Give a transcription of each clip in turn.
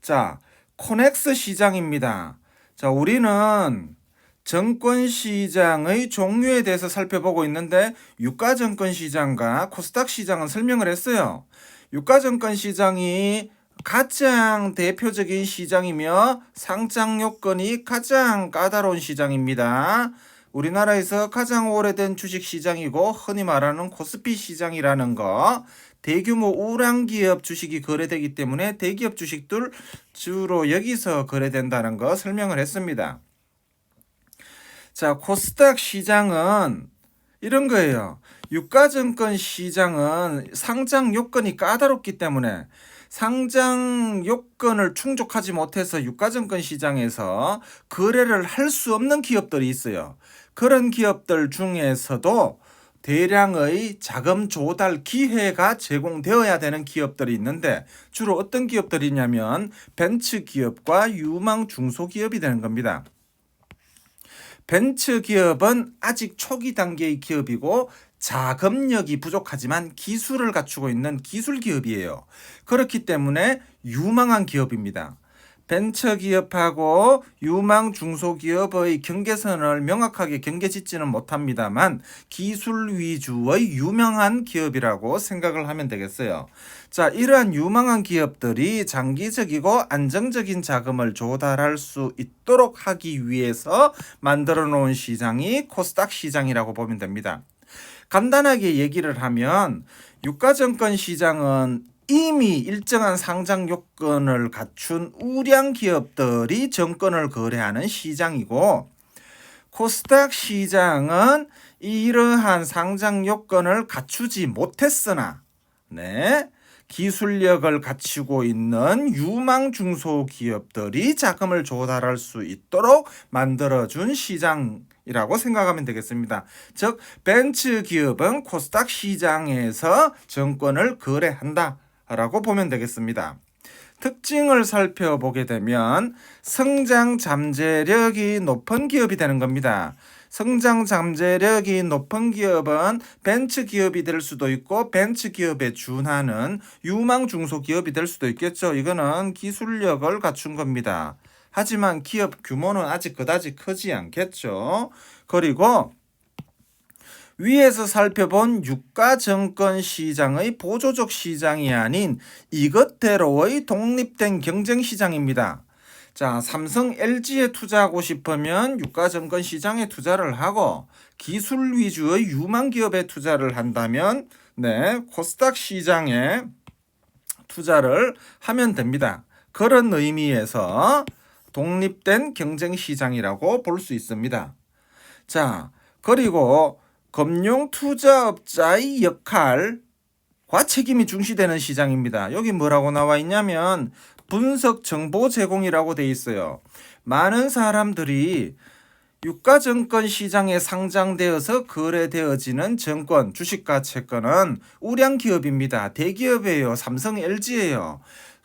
자, 코넥스 시장입니다. 자, 우리는 증권 시장의 종류에 대해서 살펴보고 있는데 유가증권 시장과 코스닥 시장은 설명을 했어요. 유가증권 시장이 가장 대표적인 시장이며 상장 요건이 가장 까다로운 시장입니다. 우리나라에서 가장 오래된 주식 시장이고 흔히 말하는 코스피 시장이라는 거, 대규모 우량기업 주식이 거래되기 때문에 대기업 주식들 주로 여기서 거래된다는 거 설명을 했습니다. 자, 코스닥 시장은 이런 거예요. 유가증권 시장은 상장 요건이 까다롭기 때문에 상장 요건을 충족하지 못해서 유가증권 시장에서 거래를 할 수 없는 기업들이 있어요. 그런 기업들 중에서도 대량의 자금 조달 기회가 제공되어야 되는 기업들이 있는데 주로 어떤 기업들이냐면 벤처 기업과 유망 중소기업이 되는 겁니다. 벤처 기업은 아직 초기 단계의 기업이고 자금력이 부족하지만 기술을 갖추고 있는 기술 기업이에요. 그렇기 때문에 유망한 기업입니다. 벤처 기업하고 유망 중소기업의 경계선을 명확하게 경계짓지는 못합니다만 기술 위주의 유명한 기업이라고 생각을 하면 되겠어요. 자, 이러한 유망한 기업들이 장기적이고 안정적인 자금을 조달할 수 있도록 하기 위해서 만들어 놓은 시장이 코스닥 시장이라고 보면 됩니다. 간단하게 얘기를 하면 유가증권 시장은 이미 일정한 상장 요건을 갖춘 우량 기업들이 증권을 거래하는 시장이고, 코스닥 시장은 이러한 상장 요건을 갖추지 못했으나 기술력을 갖추고 있는 유망 중소기업들이 자금을 조달할 수 있도록 만들어준 시장이라고 생각하면 되겠습니다. 즉 벤처 기업은 코스닥 시장에서 증권을 거래한다 라고 보면 되겠습니다. 특징을 살펴보게 되면 성장 잠재력이 높은 기업이 되는 겁니다. 성장 잠재력이 높은 기업은 벤처 기업이 될 수도 있고 벤처 기업에 준하는 유망 중소기업이 될 수도 있겠죠. 이거는 기술력을 갖춘 겁니다. 하지만 기업 규모는 아직 그다지 크지 않겠죠. 그리고 위에서 살펴본 유가증권 시장의 보조적 시장이 아닌 이것대로의 독립된 경쟁시장입니다. 자, 삼성, LG에 투자하고 싶으면 유가증권 시장에 투자를 하고 기술 위주의 유망 기업에 투자를 한다면 코스닥 시장에 투자를 하면 됩니다. 그런 의미에서 독립된 경쟁시장이라고 볼 수 있습니다. 자, 그리고 금융투자업자의 역할과 책임이 중시되는 시장입니다. 여기 뭐라고 나와 있냐면 분석 정보 제공이라고 돼 있어요. 많은 사람들이 유가증권 시장에 상장되어서 거래되어지는 증권, 주식과 채권은 우량 기업입니다. 대기업이에요. 삼성, LG예요.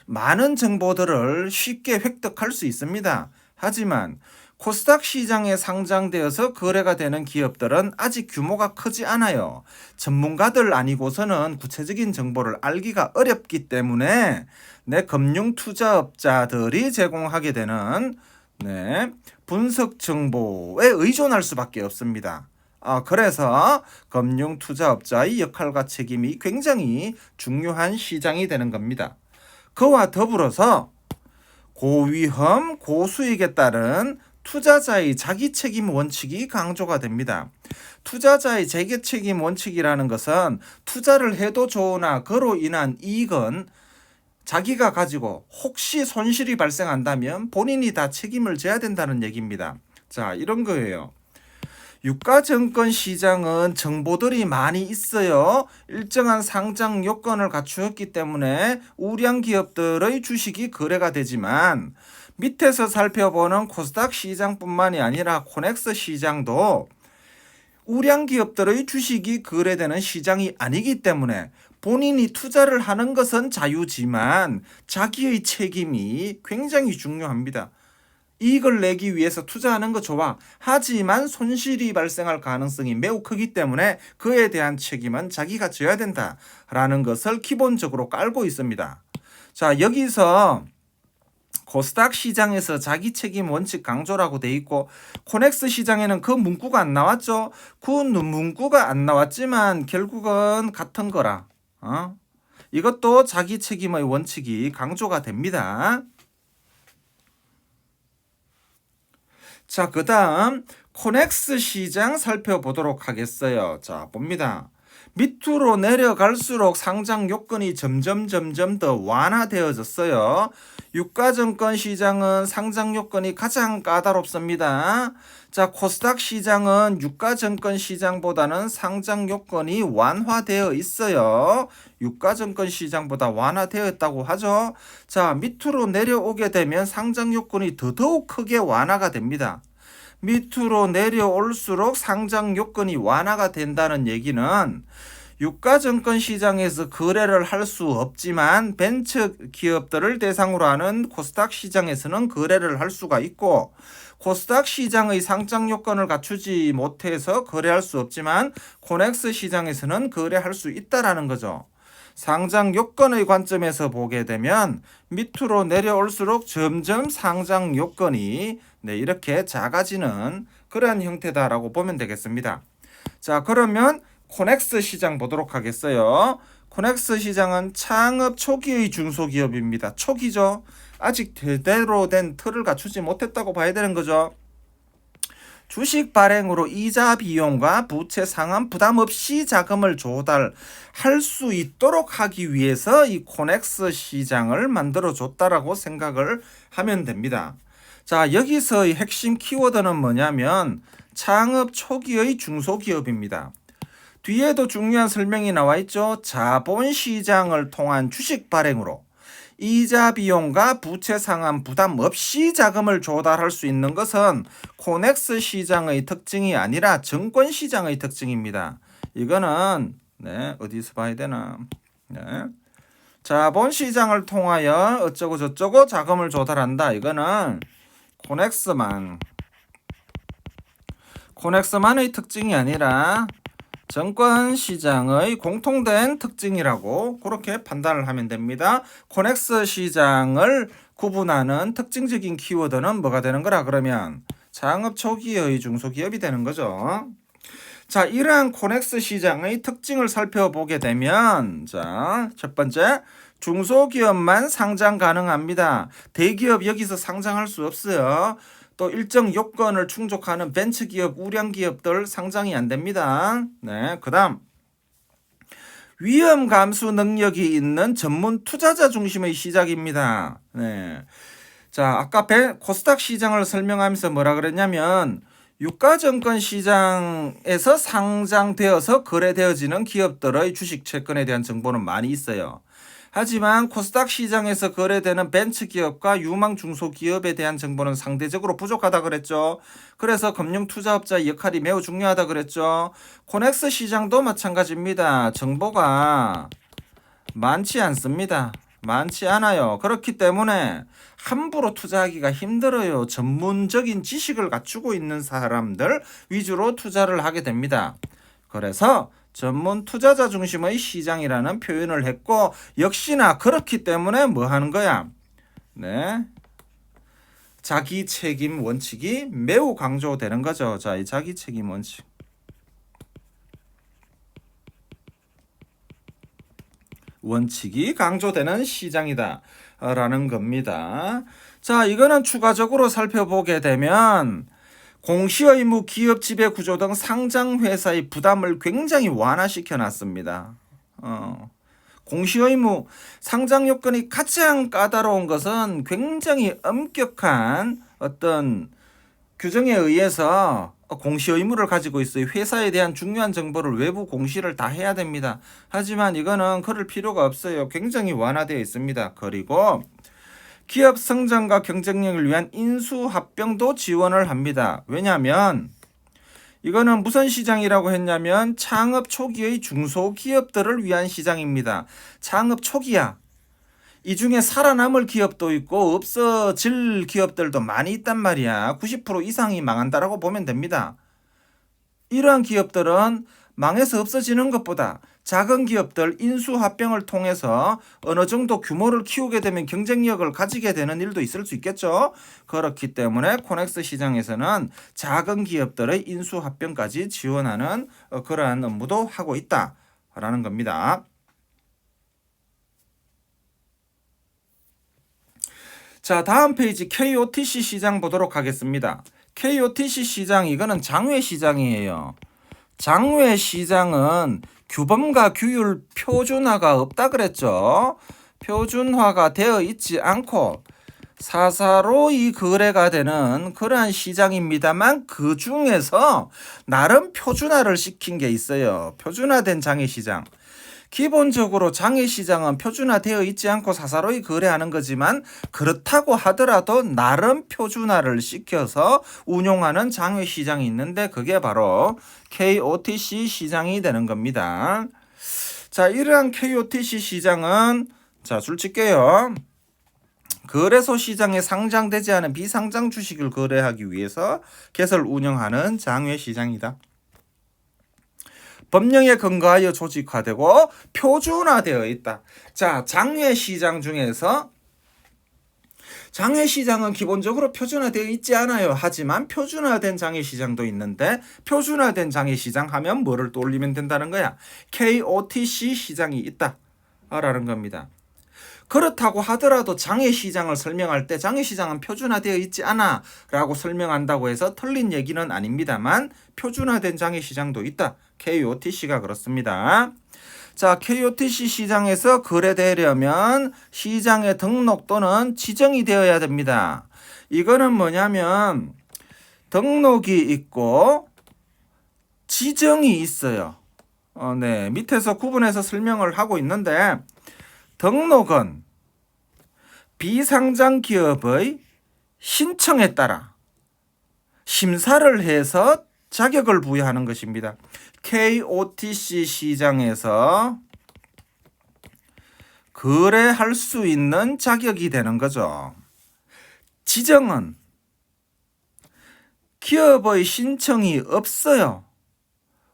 많은 정보들을 쉽게 획득할 수 있습니다. 하지만 코스닥 시장에 상장되어서 거래가 되는 기업들은 아직 규모가 크지 않아요. 전문가들 아니고서는 구체적인 정보를 알기가 어렵기 때문에 금융투자업자들이 제공하게 되는 분석 정보에 의존할 수밖에 없습니다. 그래서 금융투자업자의 역할과 책임이 굉장히 중요한 시장이 되는 겁니다. 그와 더불어서 고위험, 고수익에 따른 투자자의 자기 책임 원칙이 강조가 됩니다. 투자자의 자기 책임 원칙이라는 것은 투자를 해도 좋으나 그로 인한 이익은 자기가 가지고 혹시 손실이 발생한다면 본인이 다 책임을 져야 된다는 얘기입니다. 자, 이런 거예요. 유가증권 시장은 정보들이 많이 있어요. 일정한 상장 요건을 갖추었기 때문에 우량 기업들의 주식이 거래가 되지만 밑에서 살펴보는 코스닥 시장뿐만이 아니라 코넥스 시장도 우량 기업들의 주식이 거래되는 시장이 아니기 때문에 본인이 투자를 하는 것은 자유지만 자기의 책임이 굉장히 중요합니다. 이익을 내기 위해서 투자하는 거 좋아. 하지만 손실이 발생할 가능성이 매우 크기 때문에 그에 대한 책임은 자기가 져야 된다라는 것을 기본적으로 깔고 있습니다. 자, 여기서 코스닥 시장에서 자기 책임 원칙 강조라고 돼 있고 코넥스 시장에는 그 문구가 안 나왔죠. 그 문구가 안 나왔지만 결국은 같은 거라. 이것도 자기 책임의 원칙이 강조가 됩니다. 자, 그 다음 코넥스 시장 살펴보도록 하겠어요. 자, 봅니다. 밑으로 내려갈수록 상장 요건이 점점 더 완화되어졌어요. 유가증권 시장은 상장 요건이 가장 까다롭습니다. 자, 코스닥 시장은 유가증권 시장보다는 상장 요건이 완화되어 있어요. 유가증권 시장보다 완화되어 있다고 하죠. 자, 밑으로 내려오게 되면 상장 요건이 더더욱 크게 완화가 됩니다. 밑으로 내려올수록 상장 요건이 완화가 된다는 얘기는 유가증권 시장에서 거래를 할 수 없지만 벤처 기업들을 대상으로 하는 코스닥 시장에서는 거래를 할 수가 있고 코스닥 시장의 상장 요건을 갖추지 못해서 거래할 수 없지만 코넥스 시장에서는 거래할 수 있다라는 거죠. 상장 요건의 관점에서 보게 되면 밑으로 내려올수록 점점 상장 요건이 이렇게 작아지는 그러한 형태다라고 보면 되겠습니다. 자, 그러면 코넥스 시장 보도록 하겠어요. 코넥스 시장은 창업 초기의 중소기업입니다. 초기죠. 아직 제대로 된 틀을 갖추지 못했다고 봐야 되는 거죠. 주식 발행으로 이자 비용과 부채 상환 부담 없이 자금을 조달할 수 있도록 하기 위해서 이 코넥스 시장을 만들어 줬다라고 생각을 하면 됩니다. 자, 여기서의 핵심 키워드는 뭐냐면 창업 초기의 중소기업입니다. 뒤에도 중요한 설명이 나와 있죠. 자본시장을 통한 주식 발행으로 이자 비용과 부채 상환 부담 없이 자금을 조달할 수 있는 것은 코넥스 시장의 특징이 아니라 증권 시장의 특징입니다. 이거는 어디서 봐야 되나? 자본시장을 통하여 어쩌고 저쩌고 자금을 조달한다. 이거는 코넥스만의 특징이 아니라 증권 시장의 공통된 특징이라고 그렇게 판단을 하면 됩니다. 코넥스 시장을 구분하는 특징적인 키워드는 뭐가 되는 거라 그러면 창업 초기의 중소기업이 되는 거죠. 자, 이러한 코넥스 시장의 특징을 살펴보게 되면 자, 첫 번째 중소기업만 상장 가능합니다. 대기업 여기서 상장할 수 없어요. 또 일정 요건을 충족하는 벤처기업, 우량기업들 상장이 안 됩니다. 그 다음 위험 감수 능력이 있는 전문 투자자 중심의 시작입니다. 자, 아까 코스닥 시장을 설명하면서 뭐라 그랬냐면 유가증권 시장에서 상장되어서 거래되어지는 기업들의 주식 채권에 대한 정보는 많이 있어요. 하지만 코스닥 시장에서 거래되는 벤처기업과 유망 중소기업에 대한 정보는 상대적으로 부족하다 그랬죠. 그래서 금융투자업자의 역할이 매우 중요하다 그랬죠. 코넥스 시장도 마찬가지입니다. 정보가 많지 않습니다. 많지 않아요. 그렇기 때문에 함부로 투자하기가 힘들어요. 전문적인 지식을 갖추고 있는 사람들 위주로 투자를 하게 됩니다. 그래서 전문 투자자 중심의 시장이라는 표현을 했고 역시나 그렇기 때문에 뭐 하는 거야? 자기 책임 원칙이 매우 강조되는 거죠. 자, 이 자기 책임 원칙. 원칙이 강조되는 시장이다 라는 겁니다. 자, 이거는 추가적으로 살펴보게 되면 공시의무, 기업 지배 구조 등 상장회사의 부담을 굉장히 완화시켜 놨습니다. 공시의무, 상장 요건이 가장 까다로운 것은 굉장히 엄격한 어떤 규정에 의해서 공시 의무를 가지고 있어요. 회사에 대한 중요한 정보를 외부 공시를 다 해야 됩니다. 하지만 이거는 그럴 필요가 없어요. 굉장히 완화되어 있습니다. 그리고 기업 성장과 경쟁력을 위한 인수합병도 지원을 합니다. 왜냐하면 이거는 무슨 시장이라고 했냐면 창업 초기의 중소기업들을 위한 시장입니다. 창업 초기야. 이 중에 살아남을 기업도 있고 없어질 기업들도 많이 있단 말이야. 90% 이상이 망한다라고 보면 됩니다. 이러한 기업들은 망해서 없어지는 것보다 작은 기업들 인수합병을 통해서 어느 정도 규모를 키우게 되면 경쟁력을 가지게 되는 일도 있을 수 있겠죠. 그렇기 때문에 코넥스 시장에서는 작은 기업들의 인수합병까지 지원하는 그러한 업무도 하고 있다라는 겁니다. 자, 다음 페이지 KOTC 시장 보도록 하겠습니다. KOTC 시장, 이거는 장외 시장이에요. 장외 시장은 규범과 규율 표준화가 없다 그랬죠. 표준화가 되어 있지 않고 사사로이 거래가 되는 그러한 시장입니다만 그 중에서 나름 표준화를 시킨 게 있어요. 표준화된 장외 시장. 기본적으로 장외 시장은 표준화되어 있지 않고 사사로이 거래하는 거지만 그렇다고 하더라도 나름 표준화를 시켜서 운용하는 장외 시장이 있는데 그게 바로 KOTC 시장이 되는 겁니다. 자, 이러한 KOTC 시장은 자, 줄 칠게요. 거래소 시장에 상장되지 않은 비상장 주식을 거래하기 위해서 개설 운영하는 장외 시장이다. 법령에 근거하여 조직화되고 표준화되어 있다. 자, 장외 시장 중에서 장외 시장은 기본적으로 표준화되어 있지 않아요. 하지만 표준화된 장외 시장도 있는데 표준화된 장외 시장 하면 뭐를 떠올리면 된다는 거야? KOTC 시장이 있다라는 겁니다. 그렇다고 하더라도 장외 시장을 설명할 때 장외 시장은 표준화되어 있지 않아 라고 설명한다고 해서 틀린 얘기는 아닙니다만 표준화된 장외 시장도 있다. KOTC가 그렇습니다. 자, KOTC 시장에서 거래되려면 시장에 등록 또는 지정이 되어야 됩니다. 이거는 뭐냐면 등록이 있고 지정이 있어요. 네, 밑에서 구분해서 설명을 하고 있는데 등록은 비상장 기업의 신청에 따라 심사를 해서 자격을 부여하는 것입니다. KOTC 시장에서 거래할 수 있는 자격이 되는 거죠. 지정은 기업의 신청이 없어요.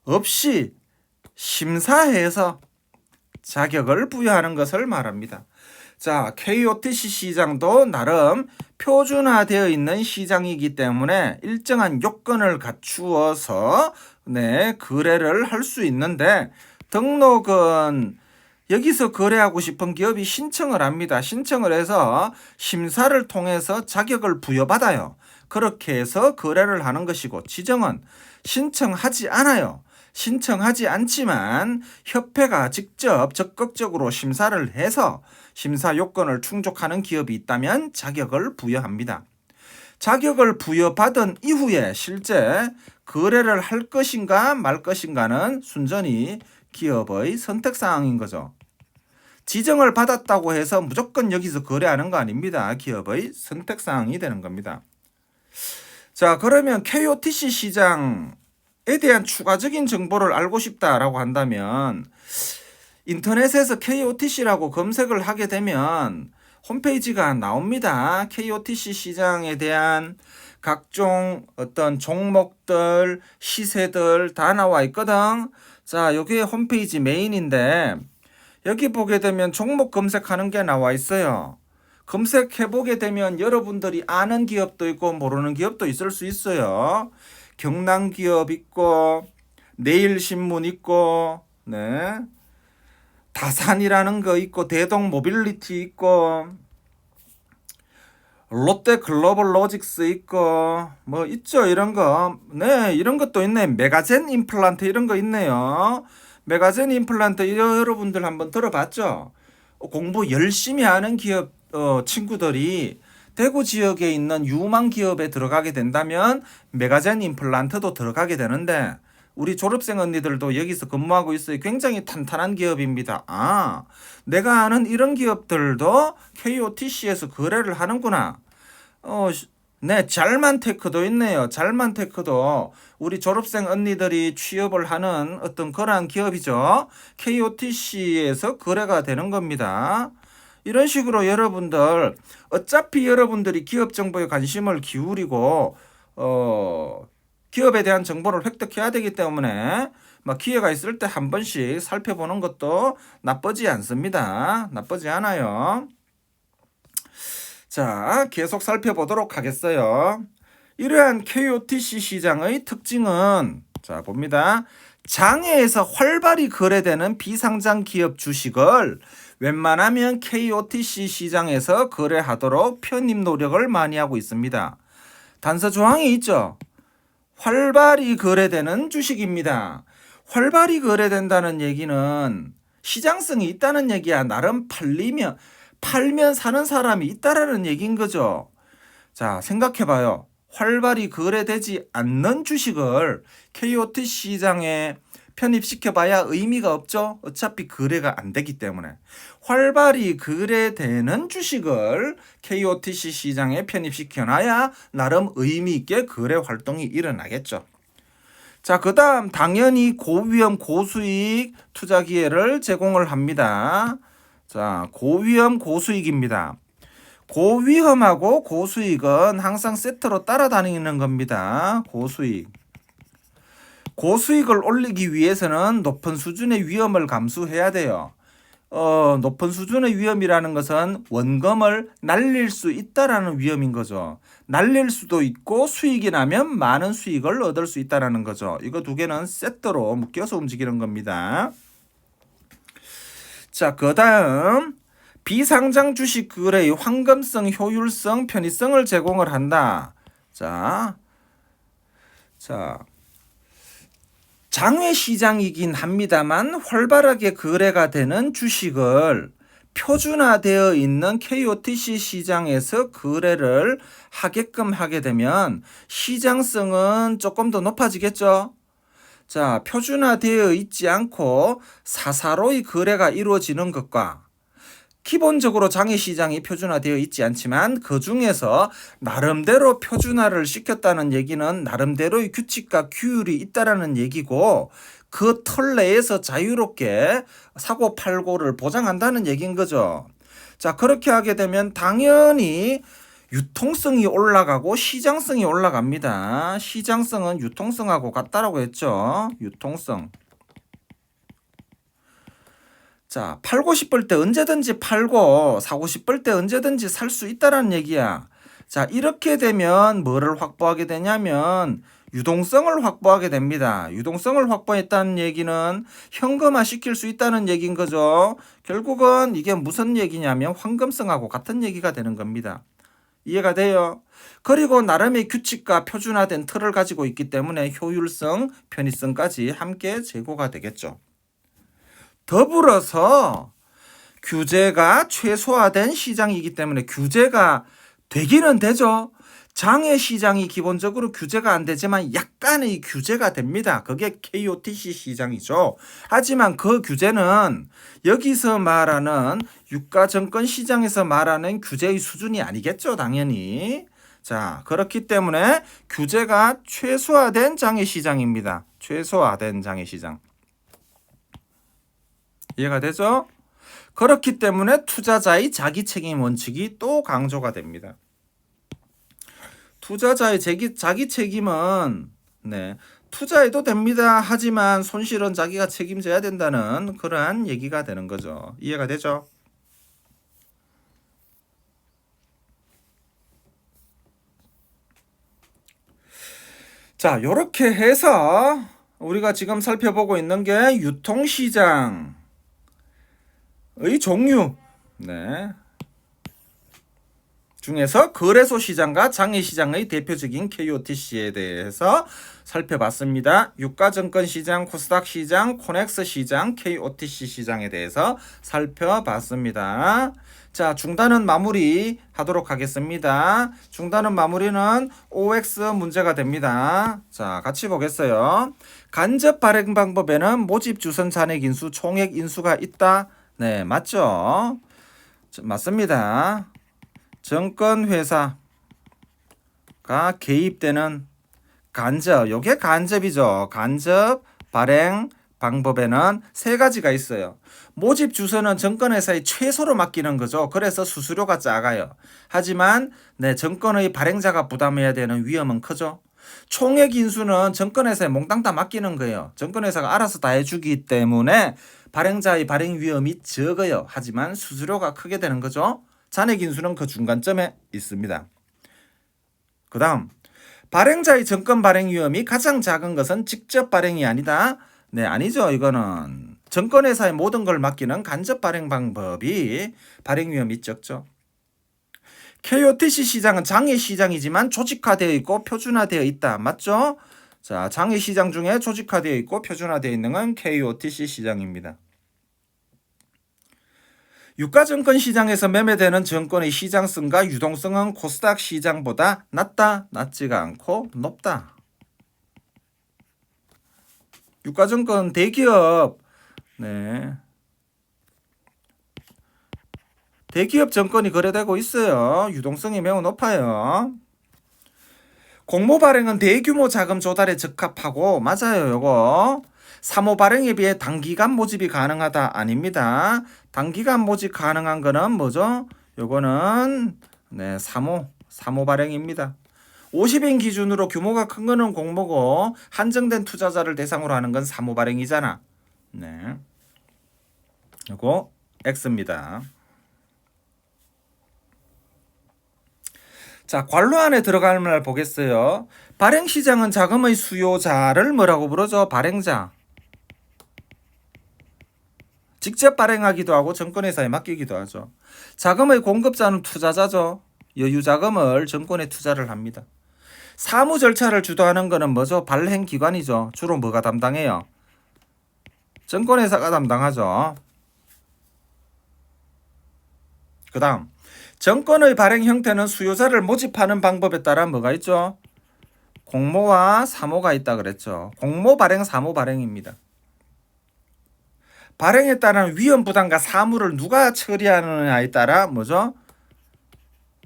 없이 심사해서 자격을 부여하는 것을 말합니다. 자, KOTC 시장도 나름 표준화되어 있는 시장이기 때문에 일정한 요건을 갖추어서 거래를 할 수 있는데 등록은 여기서 거래하고 싶은 기업이 신청을 합니다. 신청을 해서 심사를 통해서 자격을 부여받아요. 그렇게 해서 거래를 하는 것이고 지정은 신청하지 않아요. 신청하지 않지만 협회가 직접 적극적으로 심사를 해서 심사 요건을 충족하는 기업이 있다면 자격을 부여합니다. 자격을 부여받은 이후에 실제 거래를 할 것인가 말 것인가는 순전히 기업의 선택사항인 거죠. 지정을 받았다고 해서 무조건 여기서 거래하는 거 아닙니다. 기업의 선택사항이 되는 겁니다. 자, 그러면 KOTC 시장에 대한 추가적인 정보를 알고 싶다라고 한다면 인터넷에서 KOTC라고 검색을 하게 되면 홈페이지가 나옵니다. KOTC 시장에 대한 각종 어떤 종목들, 시세들 다 나와 있거든. 자, 여기 홈페이지 메인인데 여기 보게 되면 종목 검색하는 게 나와 있어요. 검색해 보게 되면 여러분들이 아는 기업도 있고 모르는 기업도 있을 수 있어요. 경남기업 있고 내일신문 있고 다산이라는 거 있고 대동모빌리티 있고 롯데글로벌로직스 있고 뭐 있죠. 이런 거. 네, 이런 것도 있네. 메가젠 임플란트 이런 거 있네요. 메가젠 임플란트 여러분들 한번 들어봤죠? 공부 열심히 하는 기업 친구들이 대구 지역에 있는 유망 기업에 들어가게 된다면 메가젠 임플란트도 들어가게 되는데 우리 졸업생 언니들도 여기서 근무하고 있어요. 굉장히 탄탄한 기업입니다. 아, 내가 아는 이런 기업들도 KOTC에서 거래를 하는구나. 네, 잘만테크도 있네요. 잘만테크도 우리 졸업생 언니들이 취업을 하는 어떤 그러한 기업이죠. KOTC에서 거래가 되는 겁니다. 이런 식으로 여러분들 어차피 여러분들이 기업 정보에 관심을 기울이고 기업에 대한 정보를 획득해야 되기 때문에 뭐 기회가 있을 때 한 번씩 살펴보는 것도 나쁘지 않습니다. 나쁘지 않아요. 자, 계속 살펴보도록 하겠어요. 이러한 KOTC 시장의 특징은 자, 봅니다. 장외에서 활발히 거래되는 비상장 기업 주식을 웬만하면 KOTC 시장에서 거래하도록 편입 노력을 많이 하고 있습니다. 단서 조항이 있죠. 활발히 거래되는 주식입니다. 활발히 거래된다는 얘기는 시장성이 있다는 얘기야. 나름 팔면 사는 사람이 있다라는 얘기인 거죠. 자, 생각해봐요. 활발히 거래되지 않는 주식을 KOT 시장에 편입시켜봐야 의미가 없죠. 어차피 거래가 안 되기 때문에. 활발히 거래되는 주식을 KOTC 시장에 편입시켜놔야 나름 의미 있게 거래 활동이 일어나겠죠. 자, 그 다음 당연히 고위험 고수익 투자 기회를 제공을 합니다. 자, 고위험 고수익입니다. 고위험하고 고수익은 항상 세트로 따라다니는 겁니다. 고수익. 고수익을 올리기 위해서는 높은 수준의 위험을 감수해야 돼요. 높은 수준의 위험이라는 것은 원금을 날릴 수 있다라는 위험인 거죠. 날릴 수도 있고 수익이 나면 많은 수익을 얻을 수 있다라는 거죠. 이거 두 개는 세트로 묶여서 움직이는 겁니다. 자, 그 다음 비상장 주식 거래의 황금성, 효율성, 편의성을 제공을 한다. 자, 장외 시장이긴 합니다만 활발하게 거래가 되는 주식을 표준화되어 있는 KOTC 시장에서 거래를 하게끔 하게 되면 시장성은 조금 더 높아지겠죠. 자, 표준화되어 있지 않고 사사로이 거래가 이루어지는 것과 기본적으로 장외시장이 표준화되어 있지 않지만 그 중에서 나름대로 표준화를 시켰다는 얘기는 나름대로의 규칙과 규율이 있다라는 얘기고 그 틀 내에서 자유롭게 사고 팔고를 보장한다는 얘기인 거죠. 자, 그렇게 하게 되면 당연히 유통성이 올라가고 시장성이 올라갑니다. 시장성은 유통성하고 같다라고 했죠. 유통성. 자, 팔고 싶을 때 언제든지 팔고 사고 싶을 때 언제든지 살 수 있다라는 얘기야. 자, 이렇게 되면 뭐를 확보하게 되냐면 유동성을 확보하게 됩니다. 유동성을 확보했다는 얘기는 현금화 시킬 수 있다는 얘기인 거죠. 결국은 이게 무슨 얘기냐면 황금성하고 같은 얘기가 되는 겁니다. 이해가 돼요? 그리고 나름의 규칙과 표준화된 틀을 가지고 있기 때문에 효율성, 편의성까지 함께 제고가 되겠죠. 더불어서 규제가 최소화된 시장이기 때문에 규제가 되기는 되죠. 장외 시장이 기본적으로 규제가 안 되지만 약간의 규제가 됩니다. 그게 KOTC 시장이죠. 하지만 그 규제는 여기서 말하는 유가증권 시장에서 말하는 규제의 수준이 아니겠죠. 당연히. 자, 그렇기 때문에 규제가 최소화된 장외 시장입니다. 최소화된 장외 시장. 이해가 되죠? 그렇기 때문에 투자자의 자기 책임 원칙이 또 강조가 됩니다. 투자자의 자기 책임은 투자해도 됩니다. 하지만 손실은 자기가 책임져야 된다는 그러한 얘기가 되는 거죠. 이해가 되죠? 자, 요렇게 해서 우리가 지금 살펴보고 있는 게 유통시장 의 종류 중에서 거래소 시장과 장외 시장의 대표적인 KOTC에 대해서 살펴봤습니다. 유가증권 시장, 코스닥 시장, 코넥스 시장, KOTC 시장에 대해서 살펴봤습니다. 자, 중단은 마무리 하도록 하겠습니다. 중단은 마무리는 OX 문제가 됩니다. 자, 같이 보겠어요. 간접 발행 방법에는 모집 주선 잔액 인수, 총액 인수가 있다. 네, 맞죠? 맞습니다. 증권회사가 개입되는 간접, 요게 간접이죠. 간접 발행 방법에는 세 가지가 있어요. 모집 주소는 증권회사에 최소로 맡기는 거죠. 그래서 수수료가 작아요. 하지만 증권의 발행자가 부담해야 되는 위험은 크죠. 총액 인수는 정권회사에 몽땅 다 맡기는 거예요. 정권회사가 알아서 다 해주기 때문에 발행자의 발행 위험이 적어요. 하지만 수수료가 크게 되는 거죠. 잔액 인수는 그 중간점에 있습니다. 그 다음 발행자의 정권 발행 위험이 가장 작은 것은 직접 발행이 아니다. 네, 아니죠. 이거는 정권회사의 모든 걸 맡기는 간접 발행 방법이 발행 위험이 적죠. KOTC 시장은 장외 시장이지만 조직화되어 있고 표준화되어 있다. 맞죠? 자, 장외 시장 중에 조직화되어 있고 표준화되어 있는 건 KOTC 시장입니다. 유가증권 시장에서 매매되는 증권의 시장성과 유동성은 코스닥 시장보다 낮다, 낮지가 않고 높다. 유가증권 대기업, 네, 대기업 증권이 거래되고 있어요. 유동성이 매우 높아요. 공모 발행은 대규모 자금 조달에 적합하고 맞아요. 요거 사모 발행에 비해 단기간 모집이 가능하다 아닙니다. 단기간 모집 가능한 거는 뭐죠? 요거는 네, 사모 발행입니다. 50인 기준으로 규모가 큰 거는 공모고 한정된 투자자를 대상으로 하는 건 사모 발행이잖아. 네. 요거 X입니다. 자, 관로 안에 들어갈 말 보겠어요. 발행 시장은 자금의 수요자를 뭐라고 부르죠? 발행자. 직접 발행하기도 하고 정권회사에 맡기기도 하죠. 자금의 공급자는 투자자죠. 여유 자금을 정권에 투자를 합니다. 사무 절차를 주도하는 거는 뭐죠? 발행 기관이죠. 주로 뭐가 담당해요? 정권회사가 담당하죠. 그 다음 정권의 발행 형태는 수요자를 모집하는 방법에 따라 뭐가 있죠? 공모와 사모가 있다 그랬죠. 공모 발행, 사모 발행입니다. 발행에 따른 위험 부담과 사무를 누가 처리하느냐에 따라 뭐죠?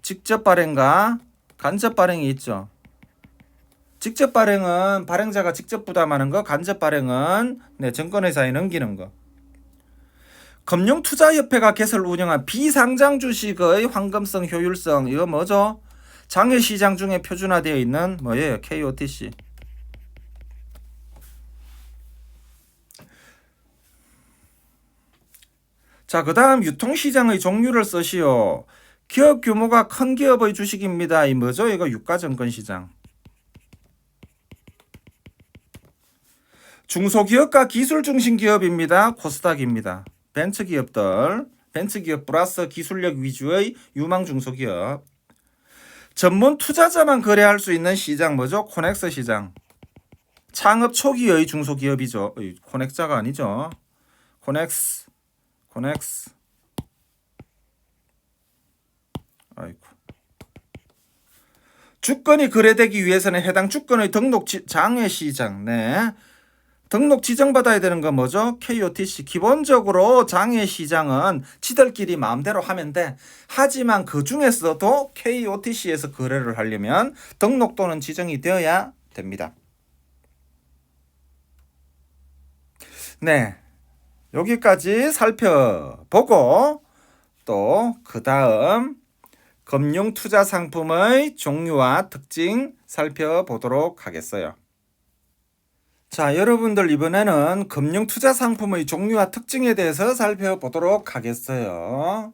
직접 발행과 간접 발행이 있죠. 직접 발행은 발행자가 직접 부담하는 거, 간접 발행은 네, 정권회사에 넘기는 거. 금융투자협회가 개설 운영한 비상장 주식의 황금성, 효율성 이거 뭐죠? 장외 시장 중에 표준화되어 있는 뭐예요? KOTC. 자, 그 다음 유통시장의 종류를 쓰시오. 기업 규모가 큰 기업의 주식입니다. 이 뭐죠? 이거 유가증권시장. 중소기업과 기술중심 기업입니다. 코스닥입니다. 벤처기업들, 벤처기업 플러스 기술력 위주의 유망 중소기업. 전문 투자자만 거래할 수 있는 시장 뭐죠? 코넥스 시장. 창업 초기의 중소기업이죠. 코넥자가 아니죠. 코넥스. 아이고. 주권이 거래되기 위해서는 해당 주권의 등록 장외 시장. 네. 등록 지정받아야 되는 건 뭐죠? KOTC. 기본적으로 장외 시장은 지들끼리 마음대로 하면 돼. 하지만 그 중에서도 KOTC에서 거래를 하려면 등록 또는 지정이 되어야 됩니다. 네. 여기까지 살펴보고 또 그 다음 금융투자 상품의 종류와 특징 살펴보도록 하겠어요. 자, 여러분들 이번에는 금융투자 상품의 종류와 특징에 대해서 살펴보도록 하겠어요.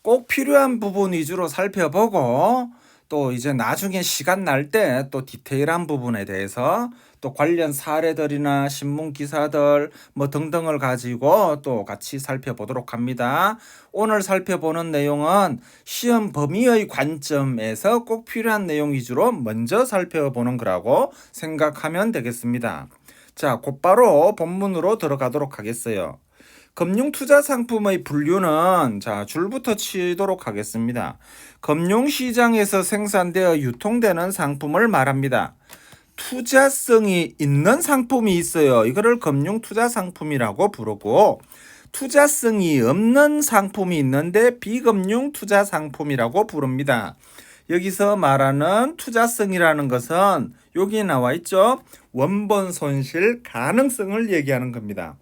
꼭 필요한 부분 위주로 살펴보고 또 이제 나중에 시간 날 때 또 디테일한 부분에 대해서 또 관련 사례들이나 신문 기사들 뭐 등등을 가지고 또 같이 살펴보도록 합니다. 오늘 살펴보는 내용은 시험 범위의 관점에서 꼭 필요한 내용 위주로 먼저 살펴보는 거라고 생각하면 되겠습니다. 자, 곧바로 본문으로 들어가도록 하겠어요. 금융투자 상품의 분류는 자, 줄부터 치도록 하겠습니다. 금융시장에서 생산되어 유통되는 상품을 말합니다. 투자성이 있는 상품이 있어요. 이거를 금융투자 상품이라고 부르고 투자성이 없는 상품이 있는데 비금융투자 상품이라고 부릅니다. 여기서 말하는 투자성이라는 것은 여기 나와 있죠. 원본 손실 가능성을 얘기하는 겁니다.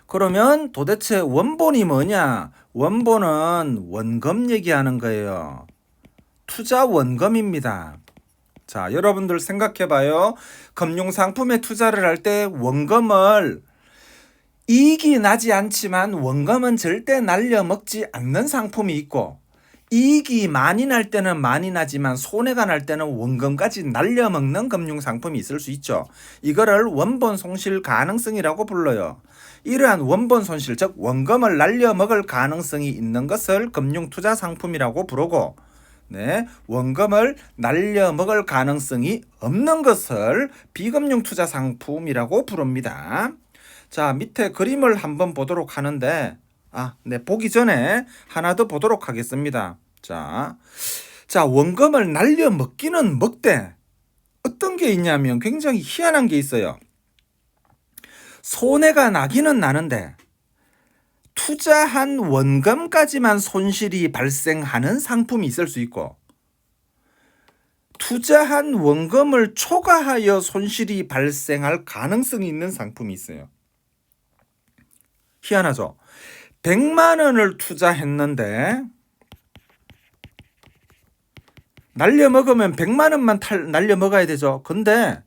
그러면 도대체 원본이 뭐냐? 원본은 원금 얘기하는 거예요. 투자 원금입니다. 자, 여러분들 생각해 봐요. 금융상품에 투자를 할 때 원금을 이익이 나지 않지만 원금은 절대 날려먹지 않는 상품이 있고, 이익이 많이 날 때는 많이 나지만 손해가 날 때는 원금까지 날려먹는 금융상품이 있을 수 있죠. 이거를 원본 손실 가능성이라고 불러요. 이러한 원본 손실, 즉 원금을 날려먹을 가능성이 있는 것을 금융투자 상품이라고 부르고, 원금을 날려먹을 가능성이 없는 것을 비금융투자 상품이라고 부릅니다. 자, 밑에 그림을 한번 보도록 하는데, 보기 전에 하나 더 보도록 하겠습니다. 자, 원금을 날려먹기는 먹되 어떤 게 있냐면 굉장히 희한한 게 있어요. 손해가 나기는 나는데 투자한 원금까지만 손실이 발생하는 상품이 있을 수 있고, 투자한 원금을 초과하여 손실이 발생할 가능성이 있는 상품이 있어요. 희한하죠? 100만 원을 투자했는데 날려먹으면 100만 원만 날려먹어야 되죠. 근데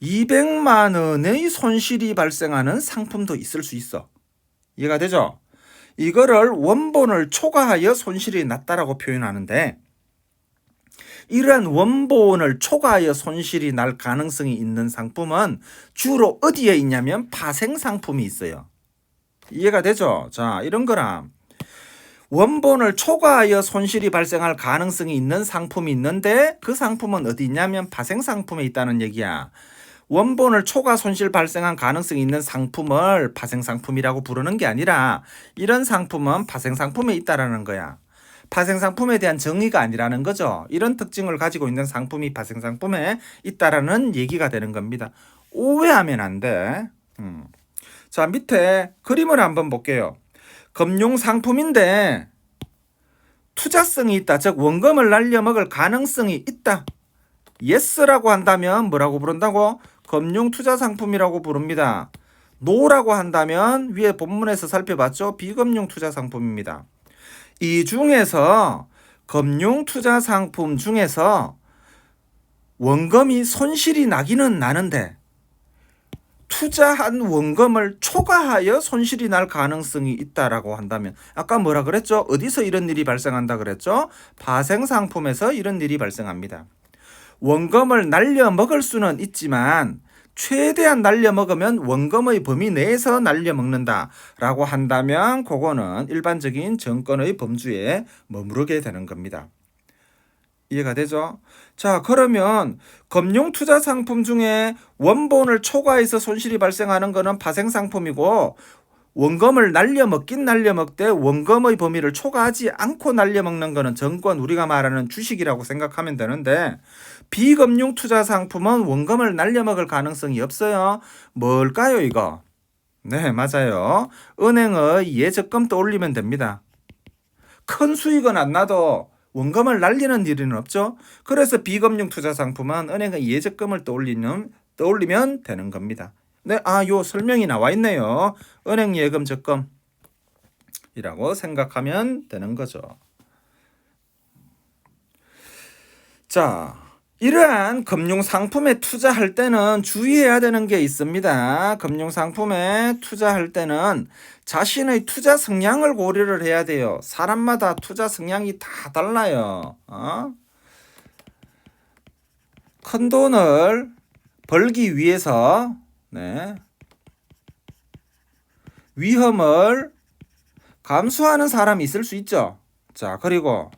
200만 원의 손실이 발생하는 상품도 있을 수 있어. 이해가 되죠? 이거를 원본을 초과하여 손실이 났다라고 표현하는데, 이러한 원본을 초과하여 손실이 날 가능성이 있는 상품은 주로 어디에 있냐면 파생상품이 있어요. 이해가 되죠? 자, 이런 거라 원본을 초과하여 손실이 발생할 가능성이 있는 상품이 있는데, 그 상품은 어디 있냐면 파생상품에 있다는 얘기야. 원본을 초과 손실 발생한 가능성이 있는 상품을 파생상품이라고 부르는 게 아니라, 이런 상품은 파생상품에 있다라는 거야. 파생상품에 대한 정의가 아니라는 거죠. 이런 특징을 가지고 있는 상품이 파생상품에 있다라는 얘기가 되는 겁니다. 오해하면 안 돼. 자, 밑에 그림을 한번 볼게요. 금융상품인데 투자성이 있다. 즉 원금을 날려먹을 가능성이 있다. yes라고 한다면 뭐라고 부른다고? 금융투자상품이라고 부릅니다. no라고 한다면 위에 본문에서 살펴봤죠? 비금융투자상품입니다. 이 중에서 금융투자상품 중에서 원금이 손실이 나기는 나는데 투자한 원금을 초과하여 손실이 날 가능성이 있다라고 한다면, 아까 뭐라 그랬죠? 어디서 이런 일이 발생한다 그랬죠? 파생상품에서 이런 일이 발생합니다. 원금을 날려먹을 수는 있지만 최대한 날려먹으면 원금의 범위 내에서 날려먹는다라고 한다면 그거는 일반적인 정권의 범주에 머무르게 되는 겁니다. 이해가 되죠? 자, 그러면 금융투자상품 중에 원본을 초과해서 손실이 발생하는 것은 파생상품이고, 원금을 날려먹긴 날려먹되 원금의 범위를 초과하지 않고 날려먹는 것은 정권, 우리가 말하는 주식이라고 생각하면 되는데, 비금융투자상품은 원금을 날려먹을 가능성이 없어요. 뭘까요, 이거? 네, 맞아요. 은행의 예적금 떠올리면 됩니다. 큰 수익은 안 나도 원금을 날리는 일은 없죠. 그래서 비금융투자상품은 은행의 예적금을 떠올리면 되는 겁니다. 네, 요 설명이 나와 있네요. 은행 예금 적금이라고 생각하면 되는 거죠. 자, 이러한 금융상품에 투자할 때는 주의해야 되는 게 있습니다. 금융상품에 투자할 때는 자신의 투자 성향을 고려를 해야 돼요. 사람마다 투자 성향이 다 달라요. 큰 돈을 벌기 위해서 위험을 감수하는 사람이 있을 수 있죠. 자, 그리고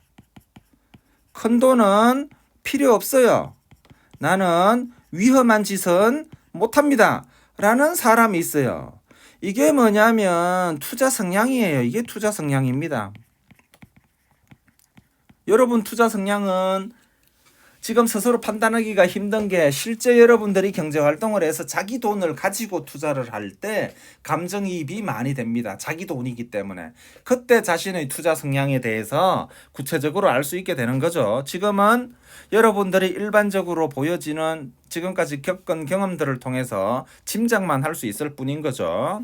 큰 돈은 필요 없어요. 나는 위험한 짓은 못합니다. 라는 사람이 있어요. 이게 뭐냐면 투자 성향이에요. 이게 투자 성향입니다. 여러분 투자 성향은 지금 스스로 판단하기가 힘든 게, 실제 여러분들이 경제활동을 해서 자기 돈을 가지고 투자를 할 때 감정이입이 많이 됩니다. 자기 돈이기 때문에. 그때 자신의 투자 성향에 대해서 구체적으로 알 수 있게 되는 거죠. 지금은 여러분들이 일반적으로 보여지는 지금까지 겪은 경험들을 통해서 짐작만 할 수 있을 뿐인 거죠.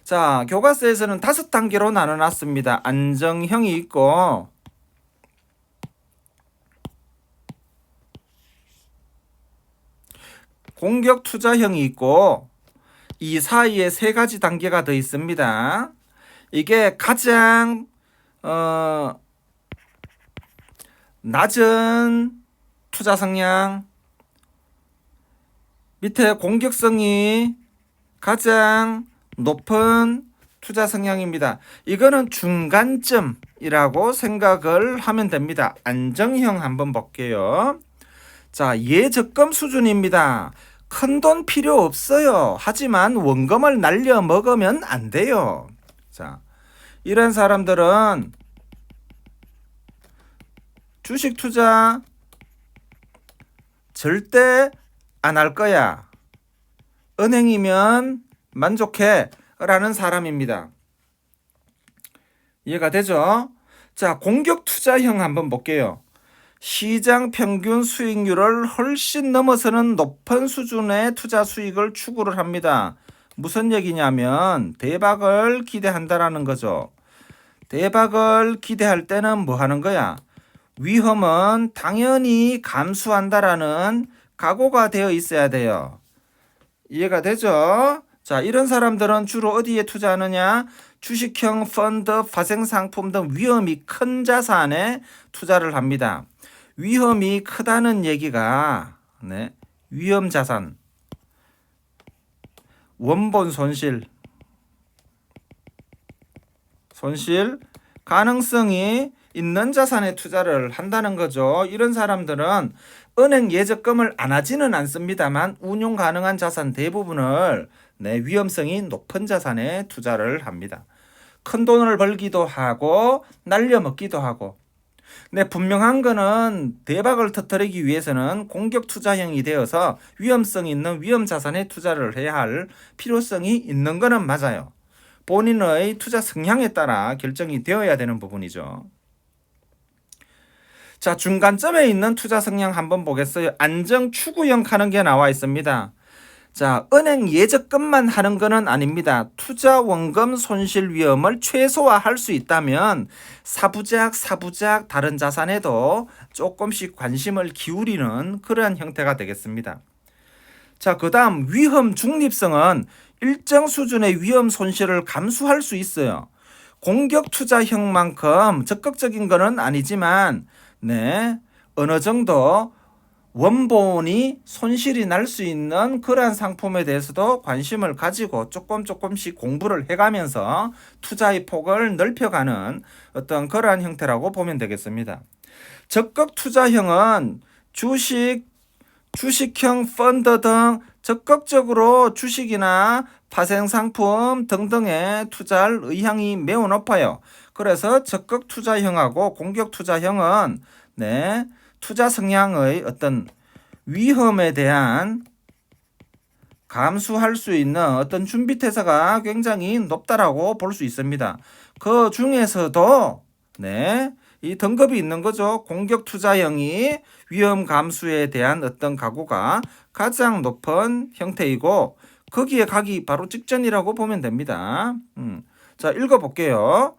자, 교과서에서는 5단계로 나눠놨습니다. 안정형이 있고, 공격 투자형이 있고 이 사이에 세 가지 단계가 더 있습니다. 이게 가장 낮은 투자 성향, 밑에 공격성이 가장 높은 투자 성향입니다. 이거는 중간점이라고 생각을 하면 됩니다. 안정형 한번 볼게요. 자, 예적금 수준입니다. 큰 돈 필요 없어요. 하지만 원금을 날려 먹으면 안 돼요. 자, 이런 사람들은 주식 투자 절대 안 할 거야. 은행이면 만족해 라는 사람입니다. 이해가 되죠? 자, 공격 투자형 한번 볼게요. 시장 평균 수익률을 훨씬 넘어서는 높은 수준의 투자 수익을 추구를 합니다. 무슨 얘기냐면 대박을 기대한다라는 거죠. 대박을 기대할 때는 뭐 하는 거야? 위험은 당연히 감수한다라는 각오가 되어 있어야 돼요. 이해가 되죠? 자, 이런 사람들은 주로 어디에 투자하느냐? 주식형 펀드, 파생상품 등 위험이 큰 자산에 투자를 합니다. 위험이 크다는 얘기가 위험자산, 원본 손실 가능성이 있는 자산에 투자를 한다는 거죠. 이런 사람들은 은행 예적금을 안 하지는 않습니다만 운용 가능한 자산 대부분을 위험성이 높은 자산에 투자를 합니다. 큰 돈을 벌기도 하고 날려먹기도 하고. 분명한 거는 대박을 터뜨리기 위해서는 공격 투자형이 되어서 위험성 있는 위험 자산에 투자를 해야 할 필요성이 있는 거는 맞아요. 본인의 투자 성향에 따라 결정이 되어야 되는 부분이죠. 자, 중간점에 있는 투자 성향 한번 보겠어요. 안정 추구형 하는 게 나와 있습니다. 자, 은행 예적금만 하는 거는 아닙니다. 투자 원금 손실 위험을 최소화할 수 있다면 사부작 다른 자산에도 조금씩 관심을 기울이는 그러한 형태가 되겠습니다. 자, 그 다음 위험 중립성은 일정 수준의 위험 손실을 감수할 수 있어요. 공격 투자형만큼 적극적인 거는 아니지만 어느 정도 원본이 손실이 날 수 있는 그러한 상품에 대해서도 관심을 가지고 조금씩 공부를 해가면서 투자의 폭을 넓혀가는 어떤 그러한 형태라고 보면 되겠습니다. 적극 투자형은 주식형 펀드 등 적극적으로 주식이나 파생상품 등등에 투자할 의향이 매우 높아요. 그래서 적극 투자형하고 공격 투자형은 투자 성향의 어떤 위험에 대한 감수할 수 있는 어떤 준비 태세가 굉장히 높다라고 볼 수 있습니다. 그 중에서도 이 등급이 있는 거죠. 공격 투자형이 위험 감수에 대한 어떤 각오가 가장 높은 형태이고 거기에 가기 바로 직전이라고 보면 됩니다. 자, 읽어볼게요.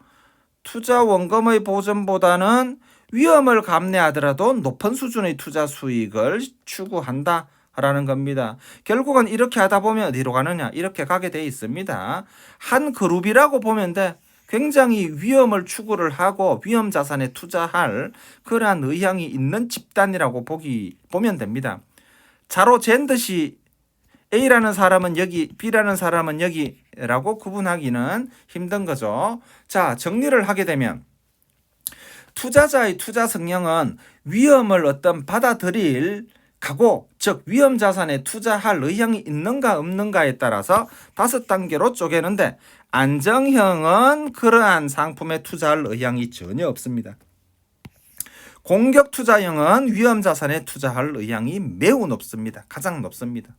투자 원금의 보전보다는 위험을 감내하더라도 높은 수준의 투자 수익을 추구한다 라는 겁니다. 결국은 이렇게 하다 보면 어디로 가느냐? 이렇게 가게 돼 있습니다. 한 그룹이라고 보면 돼. 굉장히 위험을 추구를 하고 위험 자산에 투자할 그러한 의향이 있는 집단이라고 보면 됩니다. 자로 잰 듯이 A라는 사람은 여기, B라는 사람은 여기라고 구분하기는 힘든 거죠. 자, 정리를 하게 되면 투자자의 투자 성향은 위험을 받아들일 각오, 즉 위험 자산에 투자할 의향이 있는가 없는가에 따라서 5단계로 쪼개는데 안정형은 그러한 상품에 투자할 의향이 전혀 없습니다. 공격 투자형은 위험 자산에 투자할 의향이 매우 높습니다. 가장 높습니다.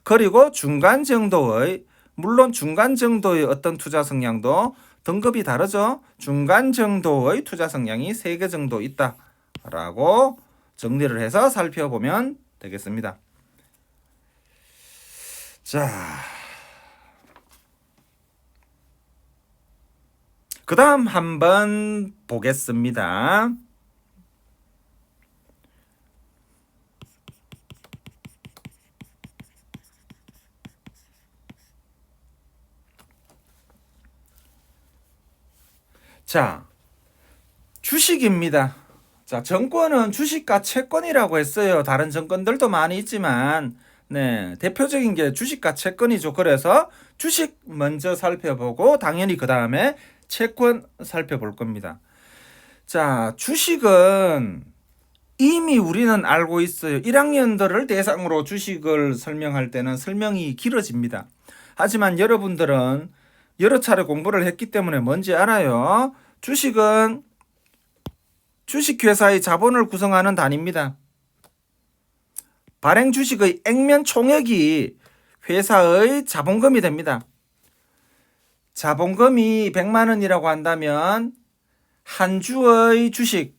그리고 중간 정도의 어떤 투자 성향도 등급이 다르죠. 중간 정도의 투자 성향이 3개 정도 있다라고 정리를 해서 살펴보면 되겠습니다. 자, 그 다음 한번 보겠습니다. 자, 주식입니다. 자, 정권은 주식과 채권이라고 했어요. 다른 정권들도 많이 있지만, 네, 대표적인 게 주식과 채권이죠. 그래서 주식 먼저 살펴보고, 당연히 그 다음에 채권 살펴볼 겁니다. 자, 주식은 이미 우리는 알고 있어요. 1학년들을 대상으로 주식을 설명할 때는 설명이 길어집니다. 하지만 여러분들은 여러 차례 공부를 했기 때문에 뭔지 알아요. 주식은 주식회사의 자본을 구성하는 단위입니다. 발행 주식의 액면 총액이 회사의 자본금이 됩니다. 자본금이 100만 원이라고 한다면 한 주의 주식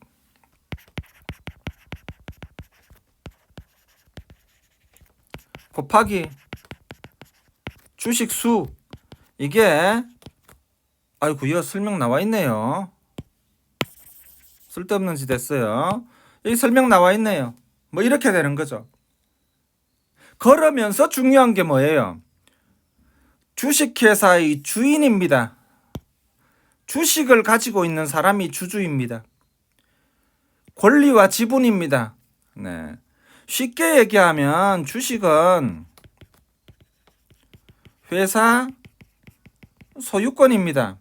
곱하기 주식 수, 이게 아이고 설명 나와 있네요. 쓸데없는 짓 했어요. 여기 설명 나와 있네요. 뭐 이렇게 되는 거죠. 그러면서 중요한 게 뭐예요? 주식회사의 주인입니다. 주식을 가지고 있는 사람이 주주입니다. 권리와 지분입니다. 네. 쉽게 얘기하면 주식은 회사 소유권입니다.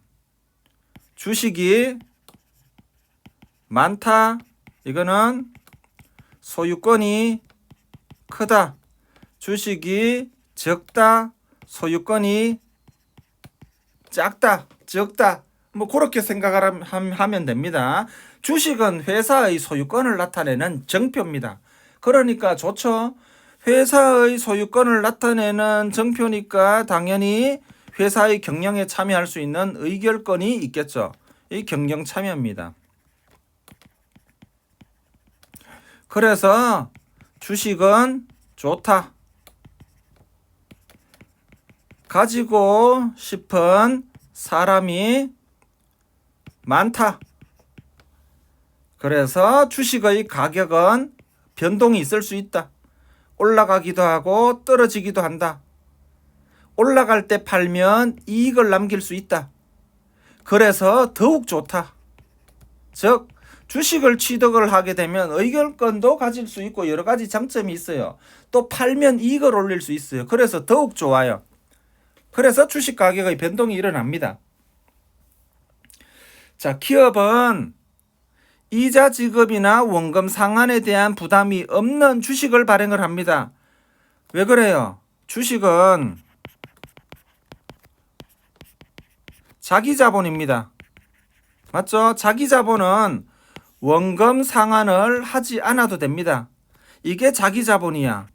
주식이 많다, 이거는 소유권이 크다. 주식이 적다, 소유권이 작다, 적다. 뭐 그렇게 생각을 하면 됩니다. 주식은 회사의 소유권을 나타내는 정표입니다. 그러니까 좋죠. 회사의 소유권을 나타내는 정표니까 당연히 회사의 경영에 참여할 수 있는 의결권이 있겠죠. 이 경영 참여입니다. 그래서 주식은 좋다. 가지고 싶은 사람이 많다. 그래서 주식의 가격은 변동이 있을 수 있다. 올라가기도 하고 떨어지기도 한다. 올라갈 때 팔면 이익을 남길 수 있다. 그래서 더욱 좋다. 즉 주식을 취득을 하게 되면 의결권도 가질 수 있고 여러 가지 장점이 있어요. 또 팔면 이익을 올릴 수 있어요. 그래서 더욱 좋아요. 그래서 주식 가격의 변동이 일어납니다. 자, 기업은 이자 지급이나 원금 상환에 대한 부담이 없는 주식을 발행을 합니다. 왜 그래요? 주식은 자기 자본입니다. 맞죠? 자기 자본은 원금 상환을 하지 않아도 됩니다. 이게 자기 자본이야.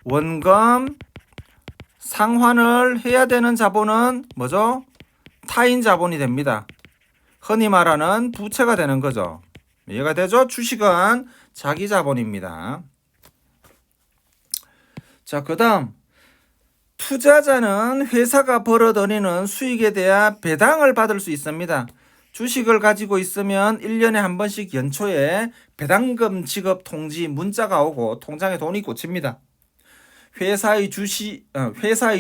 원금 상환을 해야 되는 자본은 뭐죠? 타인 자본이 됩니다. 흔히 말하는 부채가 되는 거죠. 이해가 되죠? 주식은 자기 자본입니다. 자, 그 다음 투자자는 회사가 벌어들이는 수익에 대한 배당을 받을 수 있습니다. 주식을 가지고 있으면 1년에 한 번씩 연초에 배당금 지급 통지 문자가 오고 통장에 돈이 꽂힙니다. 회사의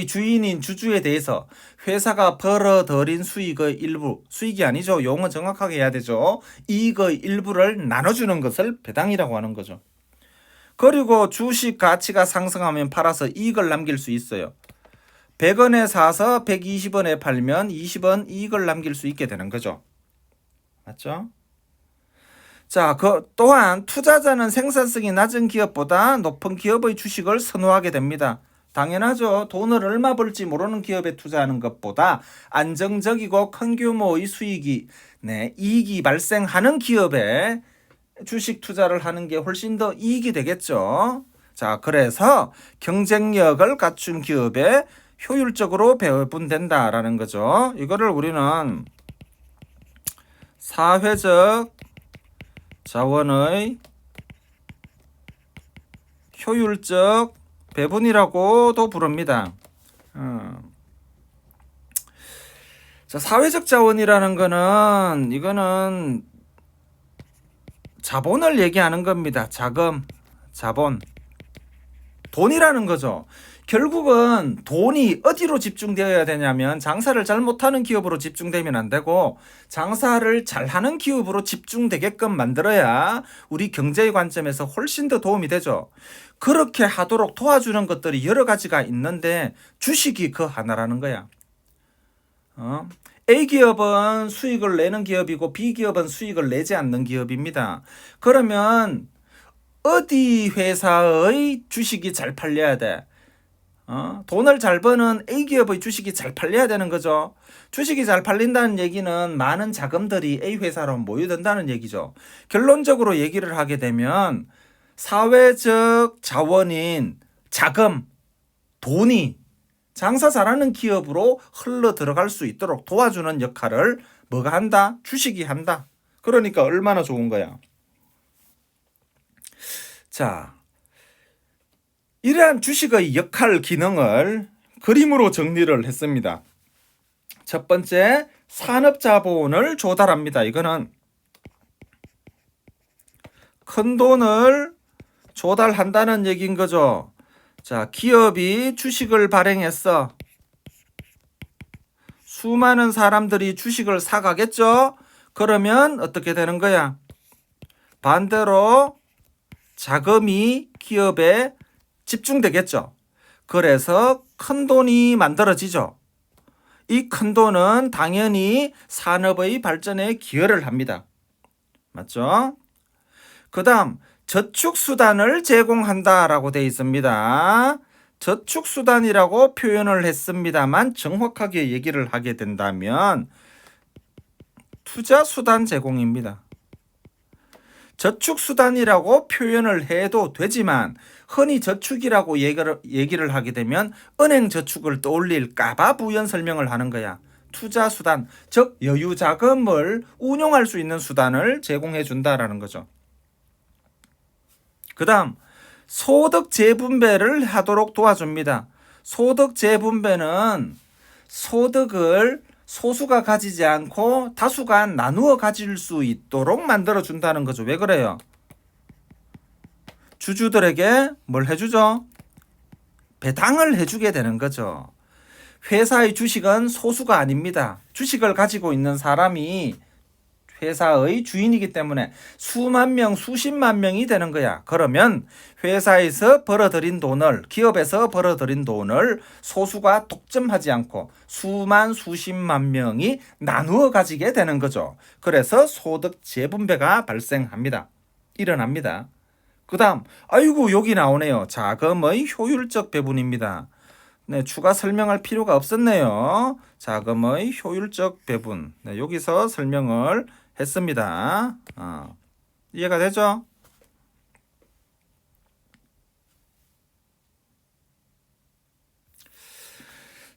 주인인 주주에 대해서 회사가 벌어들인 수익의 일부, 수익이 아니죠. 용어 정확하게 해야 되죠. 이익의 일부를 나눠주는 것을 배당이라고 하는 거죠. 그리고 주식 가치가 상승하면 팔아서 이익을 남길 수 있어요. 100원에 사서 120원에 팔면 20원 이익을 남길 수 있게 되는 거죠. 맞죠? 자, 또한 투자자는 생산성이 낮은 기업보다 높은 기업의 주식을 선호하게 됩니다. 당연하죠. 돈을 얼마 벌지 모르는 기업에 투자하는 것보다 안정적이고 큰 규모의 이익이 발생하는 기업에 주식 투자를 하는 게 훨씬 더 이익이 되겠죠. 자, 그래서 경쟁력을 갖춘 기업에 효율적으로 배분된다라는 거죠. 이거를 우리는 사회적 자원의 효율적 배분이라고도 부릅니다. 자, 사회적 자원이라는 거는 이거는 자본을 얘기하는 겁니다. 자금, 자본, 돈이라는 거죠. 결국은 돈이 어디로 집중되어야 되냐면 장사를 잘못하는 기업으로 집중되면 안 되고 장사를 잘하는 기업으로 집중되게끔 만들어야 우리 경제의 관점에서 훨씬 더 도움이 되죠. 그렇게 하도록 도와주는 것들이 여러 가지가 있는데 주식이 그 하나라는 거야. A기업은 수익을 내는 기업이고 B기업은 수익을 내지 않는 기업입니다. 그러면 어디 회사의 주식이 잘 팔려야 돼? 돈을 잘 버는 A기업의 주식이 잘 팔려야 되는 거죠. 주식이 잘 팔린다는 얘기는 많은 자금들이 A회사로 모여든다는 얘기죠. 결론적으로 얘기를 하게 되면 사회적 자원인 자금, 돈이 장사 잘하는 기업으로 흘러 들어갈 수 있도록 도와주는 역할을 뭐가 한다? 주식이 한다. 그러니까 얼마나 좋은 거야. 자, 이러한 주식의 역할 기능을 그림으로 정리를 했습니다. 첫 번째, 산업자본을 조달합니다. 이거는 큰 돈을 조달한다는 얘기인 거죠. 자, 기업이 주식을 발행했어. 수많은 사람들이 주식을 사가겠죠? 그러면 어떻게 되는 거야? 반대로 자금이 기업에 집중되겠죠. 그래서 큰 돈이 만들어지죠. 이 큰 돈은 당연히 산업의 발전에 기여를 합니다. 맞죠? 그 다음 저축수단을 제공한다라고 되어 있습니다. 저축수단이라고 표현을 했습니다만 정확하게 얘기를 하게 된다면 투자수단 제공입니다. 저축수단이라고 표현을 해도 되지만 흔히 저축이라고 얘기를 하게 되면 은행 저축을 떠올릴까봐 부연 설명을 하는 거야. 투자수단, 즉 여유자금을 운용할 수 있는 수단을 제공해 준다라는 거죠. 그 다음 소득 재분배를 하도록 도와줍니다. 소득 재분배는 소득을 소수가 가지지 않고 다수가 나누어 가질 수 있도록 만들어준다는 거죠. 왜 그래요? 주주들에게 뭘 해주죠? 배당을 해주게 되는 거죠. 회사의 주식은 소수가 아닙니다. 주식을 가지고 있는 사람이 회사의 주인이기 때문에 수만 명, 수십만 명이 되는 거야. 그러면 회사에서 벌어들인 돈을, 기업에서 벌어들인 돈을 소수가 독점하지 않고 수만, 수십만 명이 나누어 가지게 되는 거죠. 그래서 소득 재분배가 발생합니다. 일어납니다. 그 다음, 아이고, 여기 나오네요. 자금의 효율적 배분입니다. 네, 추가 설명할 필요가 없었네요. 자금의 효율적 배분. 네, 여기서 설명을 했습니다. 이해가 되죠?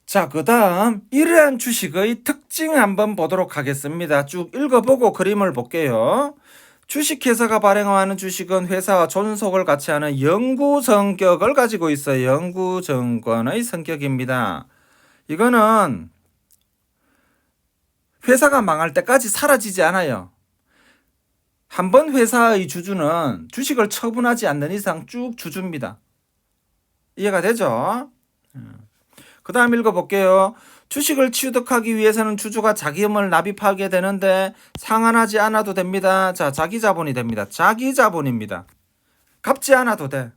자, 그 다음 이러한 주식의 특징 한번 보도록 하겠습니다. 쭉 읽어보고 그림을 볼게요. 주식회사가 발행하는 주식은 회사와 존속을 같이 하는 영구 성격을 가지고 있어요. 영구 정권의 성격입니다. 이거는 회사가 망할 때까지 사라지지 않아요. 한번 회사의 주주는 주식을 처분하지 않는 이상 쭉 주주입니다. 이해가 되죠? 그 다음 읽어볼게요. 주식을 취득하기 위해서는 주주가 자기금을 납입하게 되는데 상환하지 않아도 됩니다. 자, 자기 자본이 됩니다. 자기 자본입니다. 갚지 않아도 돼.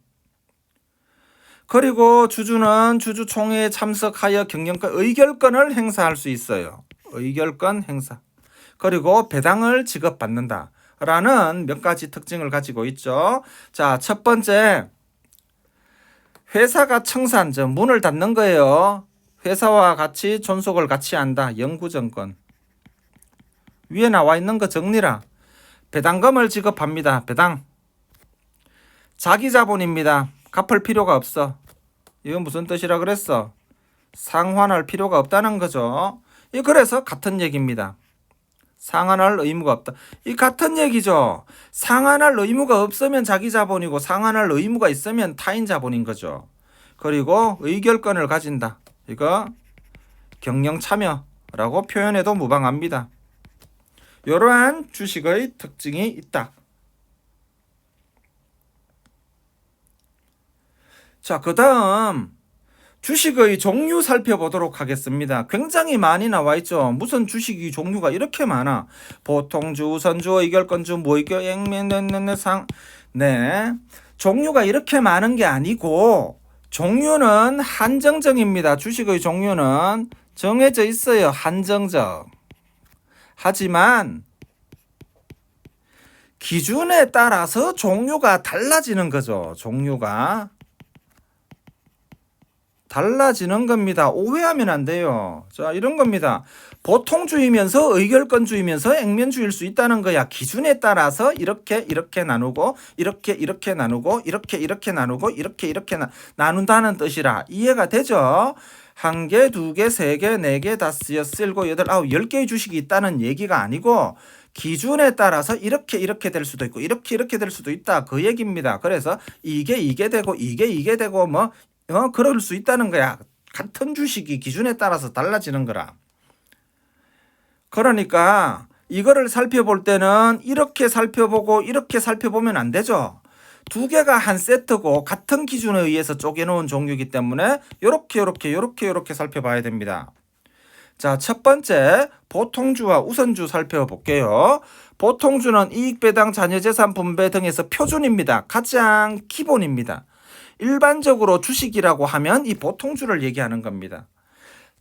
그리고 주주는 주주총회에 참석하여 경영권 의결권을 행사할 수 있어요. 의결권 행사. 그리고 배당을 지급받는다. 라는 몇 가지 특징을 가지고 있죠. 자, 첫 번째. 회사가 청산, 즉 문을 닫는 거예요. 회사와 같이 존속을 같이 한다. 영구정권. 위에 나와 있는 거 정리라. 배당금을 지급합니다. 배당. 자기 자본입니다. 갚을 필요가 없어. 이건 무슨 뜻이라 그랬어? 상환할 필요가 없다는 거죠. 그래서 같은 얘기입니다. 상환할 의무가 없다. 이 같은 얘기죠. 상환할 의무가 없으면 자기 자본이고 상환할 의무가 있으면 타인 자본인 거죠. 그리고 의결권을 가진다. 이거 경영 참여라고 표현해도 무방합니다. 이러한 주식의 특징이 있다. 자, 그 다음 주식의 종류 살펴보도록 하겠습니다. 굉장히 많이 나와 있죠. 무슨 주식이 종류가 이렇게 많아. 보통주, 우선주, 의결권주, 무의결, 상. 네. 종류가 이렇게 많은 게 아니고 종류는 한정적입니다. 주식의 종류는 정해져 있어요. 한정적. 하지만 기준에 따라서 종류가 달라지는 거죠. 종류가 달라지는 겁니다. 오해하면 안 돼요. 자, 이런 겁니다. 보통주이면서 의결권주이면서 액면주일 수 있다는 거야. 기준에 따라서 이렇게 나누고 이렇게 나누고 이렇게 나누고 이렇게 나눈다는 뜻이라 이해가 되죠? 1개, 2개, 3개, 4개, 5, 6, 7, 8, 9, 10개의 주식이 있다는 얘기가 아니고 기준에 따라서 이렇게 될 수도 있고 이렇게 될 수도 있다. 그 얘기입니다. 그래서 이게 되고 이게 되고 뭐 그럴 수 있다는 거야. 같은 주식이 기준에 따라서 달라지는 거라. 그러니까 이거를 살펴볼 때는 이렇게 살펴보고 이렇게 살펴보면 안 되죠. 두 개가 한 세트고 같은 기준에 의해서 쪼개놓은 종류이기 때문에 요렇게 살펴봐야 됩니다. 자, 첫 번째 보통주와 우선주 살펴볼게요. 보통주는 이익배당, 자녀재산 분배 등에서 표준입니다. 가장 기본입니다. 일반적으로 주식이라고 하면 이 보통주를 얘기하는 겁니다.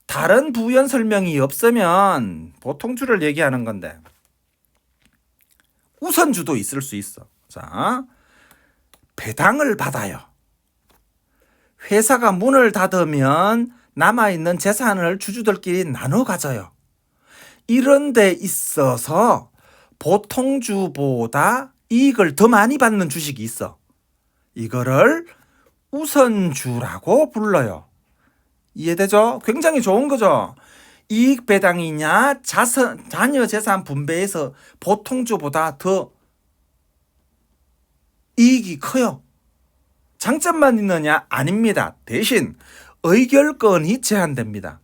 다른 부연 설명이 없으면 보통주를 얘기하는 건데 우선주도 있을 수 있어. 자, 배당을 받아요. 회사가 문을 닫으면 남아있는 재산을 주주들끼리 나눠 가져요. 이런 데 있어서 보통주보다 이익을 더 많이 받는 주식이 있어. 이거를 우선주라고 불러요. 이해되죠? 굉장히 좋은 거죠. 이익 배당이냐 자녀 재산 분배에서 보통주보다 더 이익이 커요. 장점만 있느냐? 아닙니다. 대신 의결권이 제한됩니다.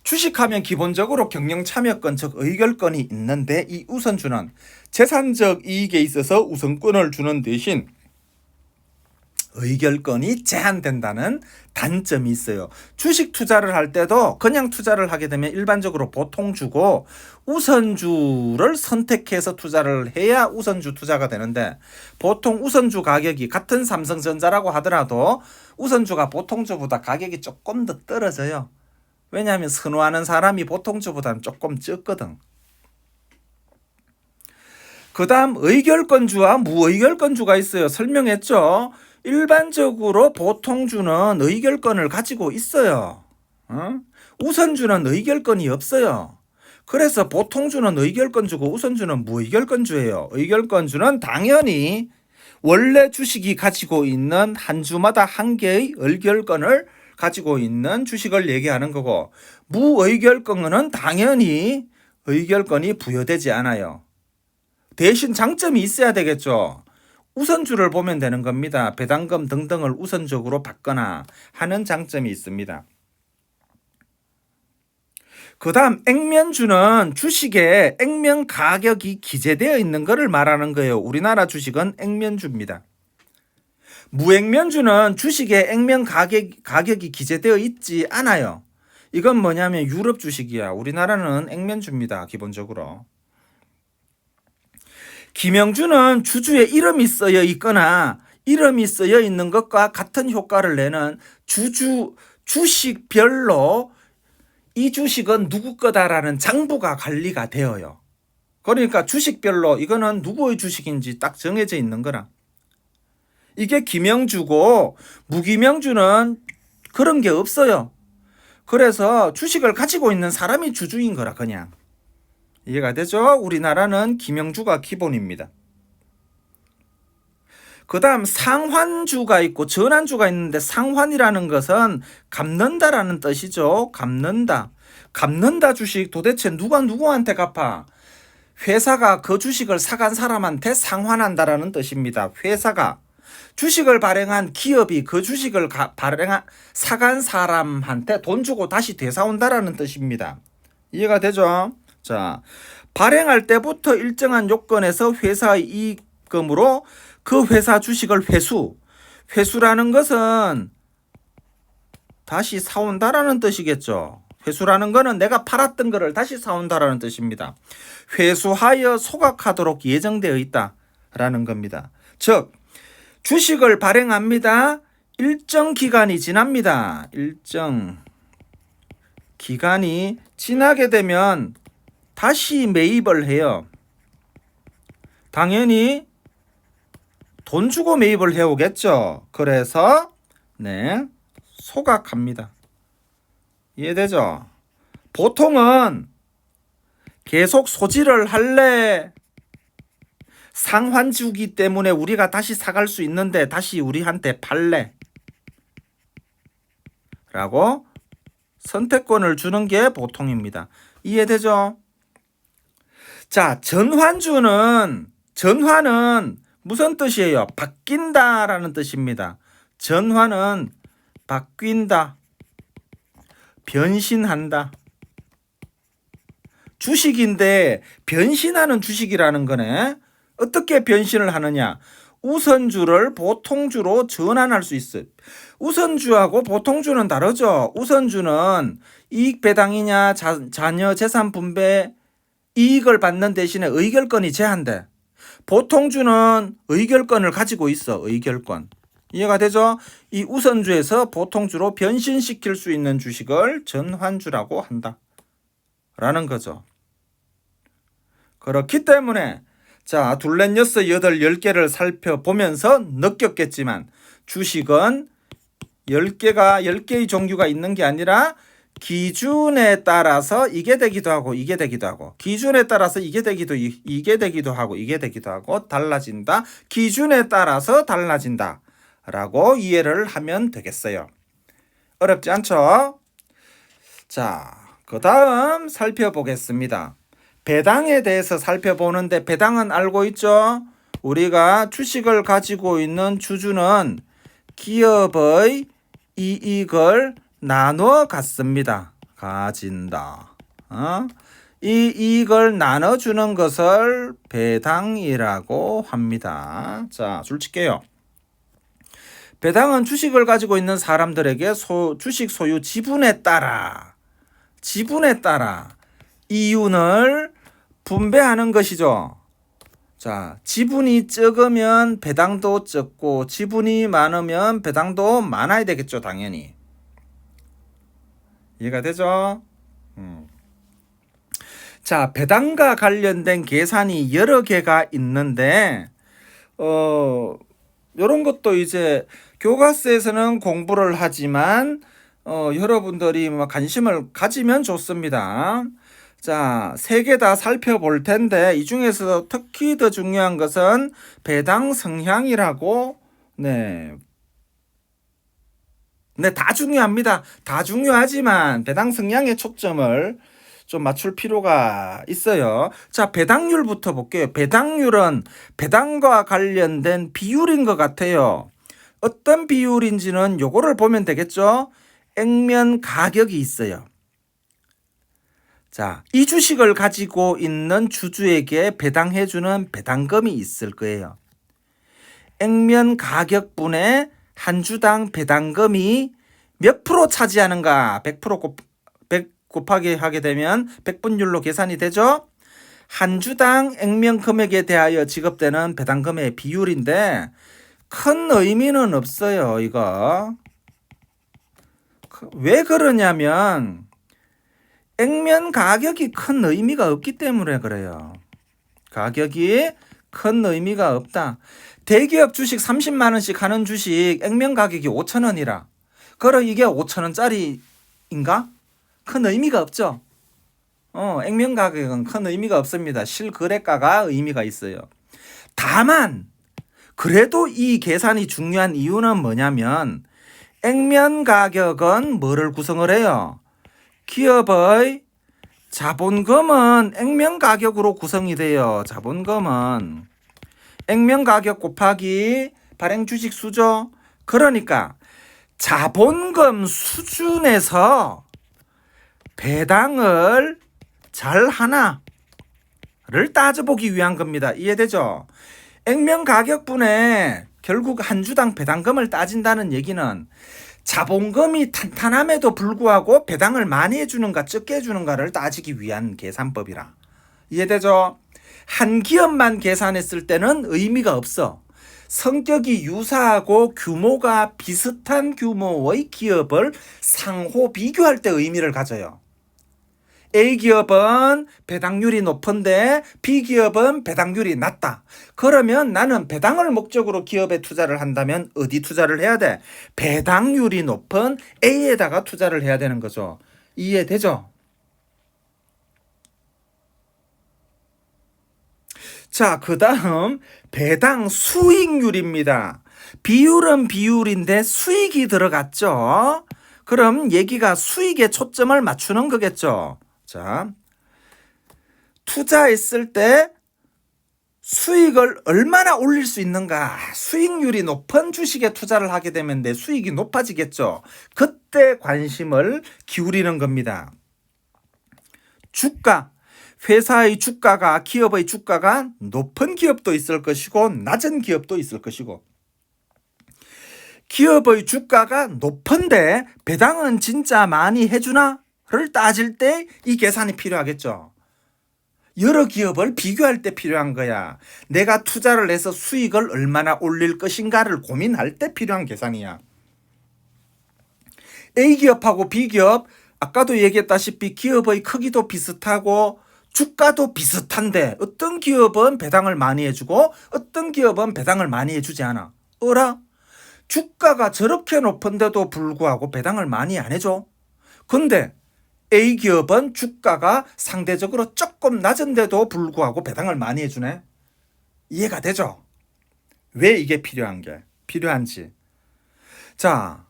주식하면 기본적으로 경영참여권 즉 의결권이 있는데 이 우선주는 재산적 이익에 있어서 우선권을 주는 대신 의결권이 제한된다는 단점이 있어요. 주식 투자를 할 때도 그냥 투자를 하게 되면 일반적으로 보통주고 우선주를 선택해서 투자를 해야 우선주 투자가 되는데 보통 우선주 가격이 같은 삼성전자라고 하더라도 우선주가 보통주보다 가격이 조금 더 떨어져요. 왜냐하면 선호하는 사람이 보통주보다는 조금 적거든. 그 다음 의결권주와 무의결권주가 있어요. 설명했죠. 일반적으로 보통주는 의결권을 가지고 있어요. 우선주는 의결권이 없어요. 그래서 보통주는 의결권주고 우선주는 무의결권주예요. 의결권주는 당연히 원래 주식이 가지고 있는 한 주마다 한 개의 의결권을 가지고 있는 주식을 얘기하는 거고 무의결권은 당연히 의결권이 부여되지 않아요. 대신 장점이 있어야 되겠죠. 우선주를 보면 되는 겁니다. 배당금 등등을 우선적으로 받거나 하는 장점이 있습니다. 그 다음 액면주는 주식에 액면 가격이 기재되어 있는 것을 말하는 거예요. 우리나라 주식은 액면주입니다. 무액면주는 주식에 액면 가격이 기재되어 있지 않아요. 이건 뭐냐면 유럽 주식이야. 우리나라는 액면주입니다. 기본적으로. 기명주는 주주의 이름이 쓰여 있거나 이름이 쓰여 있는 것과 같은 효과를 내는 주식별로 이 주식은 누구 거다라는 장부가 관리가 되어요. 그러니까 주식별로 이거는 누구의 주식인지 딱 정해져 있는 거라. 이게 기명주고 무기명주는 그런 게 없어요. 그래서 주식을 가지고 있는 사람이 주주인 거라 그냥. 이해가 되죠? 우리나라는 기명주가 기본입니다. 그 다음 상환주가 있고 전환주가 있는데 상환이라는 것은 갚는다라는 뜻이죠. 갚는다 주식 도대체 누가 누구한테 갚아? 회사가 그 주식을 사간 사람한테 상환한다라는 뜻입니다. 회사가 주식을 발행한 기업이 그 주식을 사간 사람한테 돈 주고 다시 되사온다라는 뜻입니다. 이해가 되죠? 자, 발행할 때부터 일정한 요건에서 회사의 이익금으로 그 회사 주식을 회수라는 것은 다시 사온다라는 뜻이겠죠. 회수라는 거는 내가 팔았던 거를 다시 사온다라는 뜻입니다. 회수하여 소각하도록 예정되어 있다라는 겁니다. 즉 주식을 발행합니다. 일정 기간이 지납니다. 일정 기간이 지나게 되면 다시 매입을 해요. 당연히 돈 주고 매입을 해오겠죠. 그래서 소각합니다. 이해되죠? 보통은 계속 소지를 할래, 상환주기 때문에 우리가 다시 사갈 수 있는데 다시 우리한테 팔래 라고 선택권을 주는 게 보통입니다. 이해되죠? 자, 전환은 무슨 뜻이에요? 바뀐다라는 뜻입니다. 전환은 바뀐다, 변신한다. 주식인데 변신하는 주식이라는 거네. 어떻게 변신을 하느냐? 우선주를 보통주로 전환할 수 있어요. 우선주하고 보통주는 다르죠. 우선주는 이익 배당이냐 자녀 재산 분배 이익을 받는 대신에 의결권이 제한돼. 보통주는 의결권을 가지고 있어. 의결권. 이해가 되죠? 이 우선주에서 보통주로 변신시킬 수 있는 주식을 전환주라고 한다 라는 거죠. 그렇기 때문에 자, 둘넷 여섯 여덟 10개를 살펴보면서 느꼈겠지만 주식은 10개의 종류가 있는 게 아니라 기준에 따라서 이게 되기도 하고 이게 되기도 하고, 기준에 따라서 이게 되기도 하고 이게 되기도 하고 달라진다. 기준에 따라서 달라진다 라고 이해를 하면 되겠어요. 어렵지 않죠? 자, 그 다음 살펴보겠습니다. 배당에 대해서 살펴보는데 배당은 알고 있죠? 우리가 주식을 가지고 있는 주주는 기업의 이익을 나누어 갖습니다. 가진다. 이 이익을 나눠주는 것을 배당이라고 합니다. 자, 줄 칠게요. 배당은 주식을 가지고 있는 사람들에게 주식 소유 지분에 따라 이윤을 분배하는 것이죠. 자, 지분이 적으면 배당도 적고 지분이 많으면 배당도 많아야 되겠죠, 당연히. 이해가 되죠? 자, 배당과 관련된 계산이 여러 개가 있는데 이런 것도 이제 교과서에서는 공부를 하지만 여러분들이 관심을 가지면 좋습니다. 자, 3개 다 살펴볼 텐데 이 중에서 특히 더 중요한 것은 배당 성향이라고 다 중요합니다. 다 중요하지만 배당 성향에 초점을 좀 맞출 필요가 있어요. 자, 배당률부터 볼게요. 배당률은 배당과 관련된 비율인 것 같아요. 어떤 비율인지는 요거를 보면 되겠죠. 액면 가격이 있어요. 자, 이 주식을 가지고 있는 주주에게 배당해주는 배당금이 있을 거예요. 액면 가격분의 한 주당 배당금이 몇 프로 차지하는가? 100 곱하기 하게 되면 100분율로 계산이 되죠. 한 주당 액면 금액에 대하여 지급되는 배당금의 비율인데 큰 의미는 없어요. 이거 왜 그러냐면 액면 가격이 큰 의미가 없기 때문에 그래요. 가격이 큰 의미가 없다. 대기업 주식 30만 원씩 하는 주식 액면 가격이 5천 원이라. 그럼 이게 5천 원짜리인가? 큰 의미가 없죠. 액면 가격은 큰 의미가 없습니다. 실거래가가 의미가 있어요. 다만 그래도 이 계산이 중요한 이유는 뭐냐면 액면 가격은 뭐를 구성을 해요? 기업의 자본금은 액면 가격으로 구성이 돼요. 자본금은 액면 가격 곱하기 발행 주식 수죠. 그러니까 자본금 수준에서 배당을 잘 하나를 따져보기 위한 겁니다. 이해되죠? 액면 가격분에 결국 한 주당 배당금을 따진다는 얘기는 자본금이 탄탄함에도 불구하고 배당을 많이 해주는가 적게 해주는가를 따지기 위한 계산법이라. 이해되죠? 한 기업만 계산했을 때는 의미가 없어. 성격이 유사하고 규모가 비슷한 규모의 기업을 상호 비교할 때 의미를 가져요. A기업은 배당률이 높은데 B기업은 배당률이 낮다. 그러면 나는 배당을 목적으로 기업에 투자를 한다면 어디 투자를 해야 돼? 배당률이 높은 A에다가 투자를 해야 되는 거죠. 이해되죠? 자, 그 다음 배당 수익률입니다. 비율은 비율인데 수익이 들어갔죠. 그럼 얘기가 수익에 초점을 맞추는 거겠죠. 자, 투자했을 때 수익을 얼마나 올릴 수 있는가. 수익률이 높은 주식에 투자를 하게 되면 내 수익이 높아지겠죠. 그때 관심을 기울이는 겁니다. 주가, 회사의 주가가, 기업의 주가가 높은 기업도 있을 것이고 낮은 기업도 있을 것이고, 기업의 주가가 높은데 배당은 진짜 많이 해주나? 를 따질 때 이 계산이 필요하겠죠. 여러 기업을 비교할 때 필요한 거야. 내가 투자를 해서 수익을 얼마나 올릴 것인가를 고민할 때 필요한 계산이야. A기업하고 B기업, 아까도 얘기했다시피 기업의 크기도 비슷하고 주가도 비슷한데 어떤 기업은 배당을 많이 해주고 어떤 기업은 배당을 많이 해주지 않아. 어라? 주가가 저렇게 높은데도 불구하고 배당을 많이 안 해줘. 근데 A기업은 주가가 상대적으로 조금 낮은데도 불구하고 배당을 많이 해주네. 이해가 되죠? 왜 이게 필요한지. 자,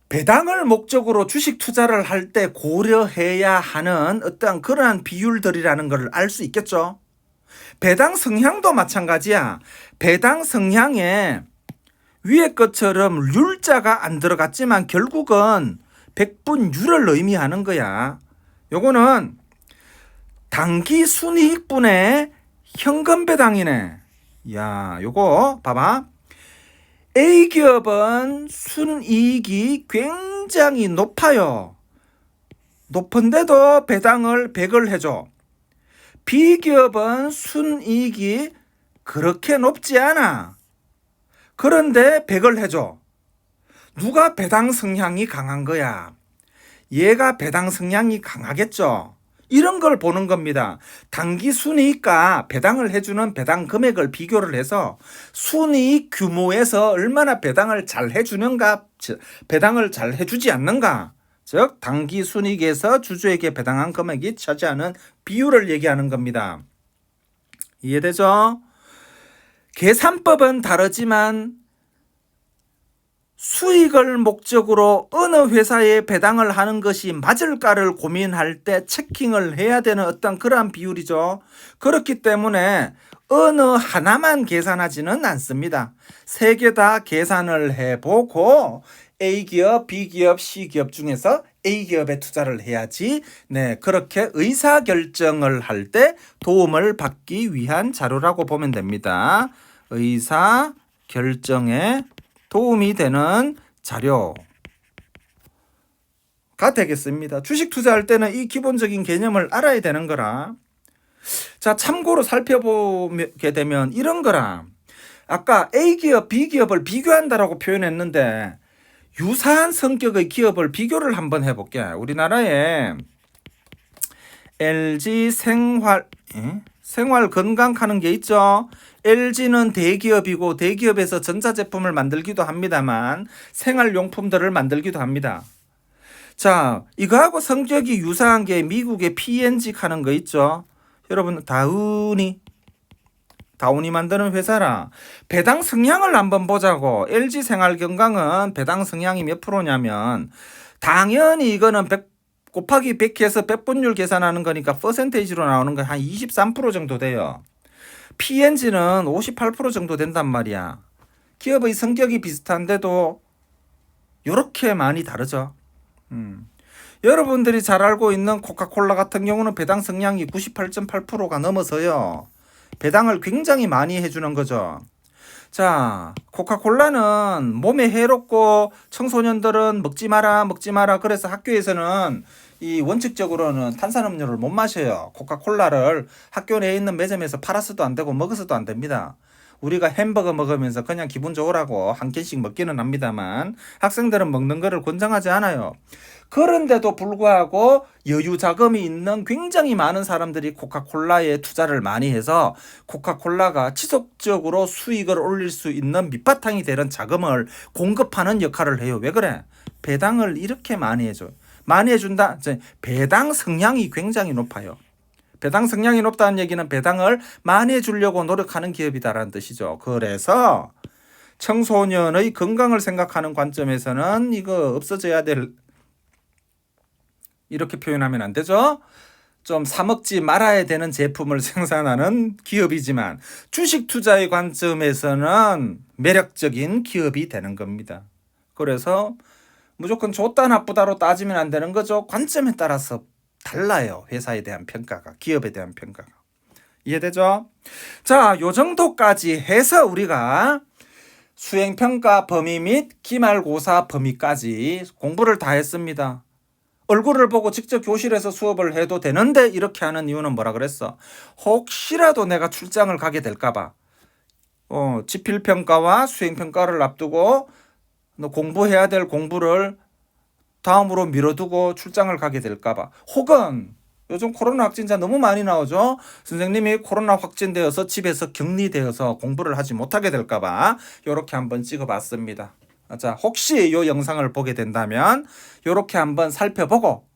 배당을 목적으로 주식 투자를 할 때 고려해야 하는 어떠한 그러한 비율들이라는 걸 알 수 있겠죠? 배당 성향도 마찬가지야. 배당 성향에 위에 것처럼 률자가 안 들어갔지만 결국은 백분율을 의미하는 거야. 요거는 당기 순이익분의 현금 배당이네. 야, 요거 봐봐. A기업은 순이익이 굉장히 높아요. 높은데도 배당을 100을 해줘. B기업은 순이익이 그렇게 높지 않아. 그런데 100을 해줘. 누가 배당 성향이 강한 거야? 얘가 배당 성향이 강하겠죠. 이런 걸 보는 겁니다. 단기 순이익과 배당을 해주는 배당 금액을 비교를 해서 순이익 규모에서 얼마나 배당을 잘 해주는가, 배당을 잘 해주지 않는가, 즉 단기 순이익에서 주주에게 배당한 금액이 차지하는 비율을 얘기하는 겁니다. 이해되죠? 계산법은 다르지만 수익을 목적으로 어느 회사에 배당을 하는 것이 맞을까를 고민할 때 체킹을 해야 되는 어떤 그러한 비율이죠. 그렇기 때문에 어느 하나만 계산하지는 않습니다. 세 개 다 계산을 해보고 A기업, B기업, C기업 중에서 A기업에 투자를 해야지, 네, 그렇게 의사결정을 할 때 도움을 받기 위한 자료라고 보면 됩니다. 의사결정에 도움이 되는 자료가 되겠습니다. 주식 투자할 때는 이 기본적인 개념을 알아야 되는 거라. 자, 참고로 살펴보게 되면 이런 거라. 아까 A기업, B기업을 비교한다라고 표현했는데 유사한 성격의 기업을 비교를 한번 해볼게. 우리나라에 LG 생활 건강 하는 게 있죠. LG는 대기업이고 대기업에서 전자제품을 만들기도 합니다만 생활용품들을 만들기도 합니다. 자, 이거하고 성격이 유사한 게 미국의 P&G 하는 거 있죠. 여러분, 다우니 만드는 회사라. 배당 성향을 한번 보자고. LG 생활건강은 배당 성향이 몇 프로냐면 당연히 이거는 100 곱하기 100해서 백분율 계산하는 거니까 퍼센테이지로 나오는 거 한 23% 정도 돼요. P&G는 58% 정도 된단 말이야. 기업의 성격이 비슷한데도 이렇게 많이 다르죠. 여러분들이 잘 알고 있는 코카콜라 같은 경우는 배당 성향이 98.8%가 넘어서요. 배당을 굉장히 많이 해주는 거죠. 자, 코카콜라는 몸에 해롭고 청소년들은 먹지 마라, 먹지 마라. 그래서 학교에서는 이 원칙적으로는 탄산음료를 못 마셔요. 코카콜라를 학교 내에 있는 매점에서 팔아서도 안 되고 먹어서도 안 됩니다. 우리가 햄버거 먹으면서 그냥 기분 좋으라고 한 캔씩 먹기는 합니다만 학생들은 먹는 거를 권장하지 않아요. 그런데도 불구하고 여유 자금이 있는 굉장히 많은 사람들이 코카콜라에 투자를 많이 해서 코카콜라가 지속적으로 수익을 올릴 수 있는 밑바탕이 되는 자금을 공급하는 역할을 해요. 왜 그래? 배당을 이렇게 많이 해줘요. 많이 해준다. 배당 성향이 굉장히 높아요. 배당 성향이 높다는 얘기는 배당을 많이 해주려고 노력하는 기업이다라는 뜻이죠. 그래서 청소년의 건강을 생각하는 관점에서는 이거 없어져야 될, 이렇게 표현하면 안 되죠. 좀 사먹지 말아야 되는 제품을 생산하는 기업이지만 주식 투자의 관점에서는 매력적인 기업이 되는 겁니다. 그래서 무조건 좋다 나쁘다로 따지면 안 되는 거죠. 관점에 따라서 달라요. 회사에 대한 평가가, 기업에 대한 평가가. 이해되죠? 자, 요 정도까지 해서 우리가 수행평가 범위 및 기말고사 범위까지 공부를 다 했습니다. 얼굴을 보고 직접 교실에서 수업을 해도 되는데 이렇게 하는 이유는 뭐라 그랬어? 혹시라도 내가 출장을 가게 될까봐. 지필평가와 수행평가를 앞두고 너 공부해야 될 공부를 다음으로 미뤄두고 출장을 가게 될까봐. 혹은 요즘 코로나 확진자 너무 많이 나오죠. 선생님이 코로나 확진되어서 집에서 격리되어서 공부를 하지 못하게 될까봐 이렇게 한번 찍어봤습니다. 자, 혹시 이 영상을 보게 된다면 이렇게 한번 살펴보고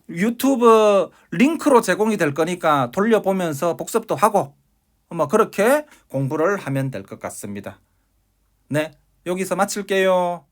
유튜브 링크로 제공이 될 거니까 돌려보면서 복습도 하고 뭐 그렇게 공부를 하면 될 것 같습니다. 네, 여기서 마칠게요.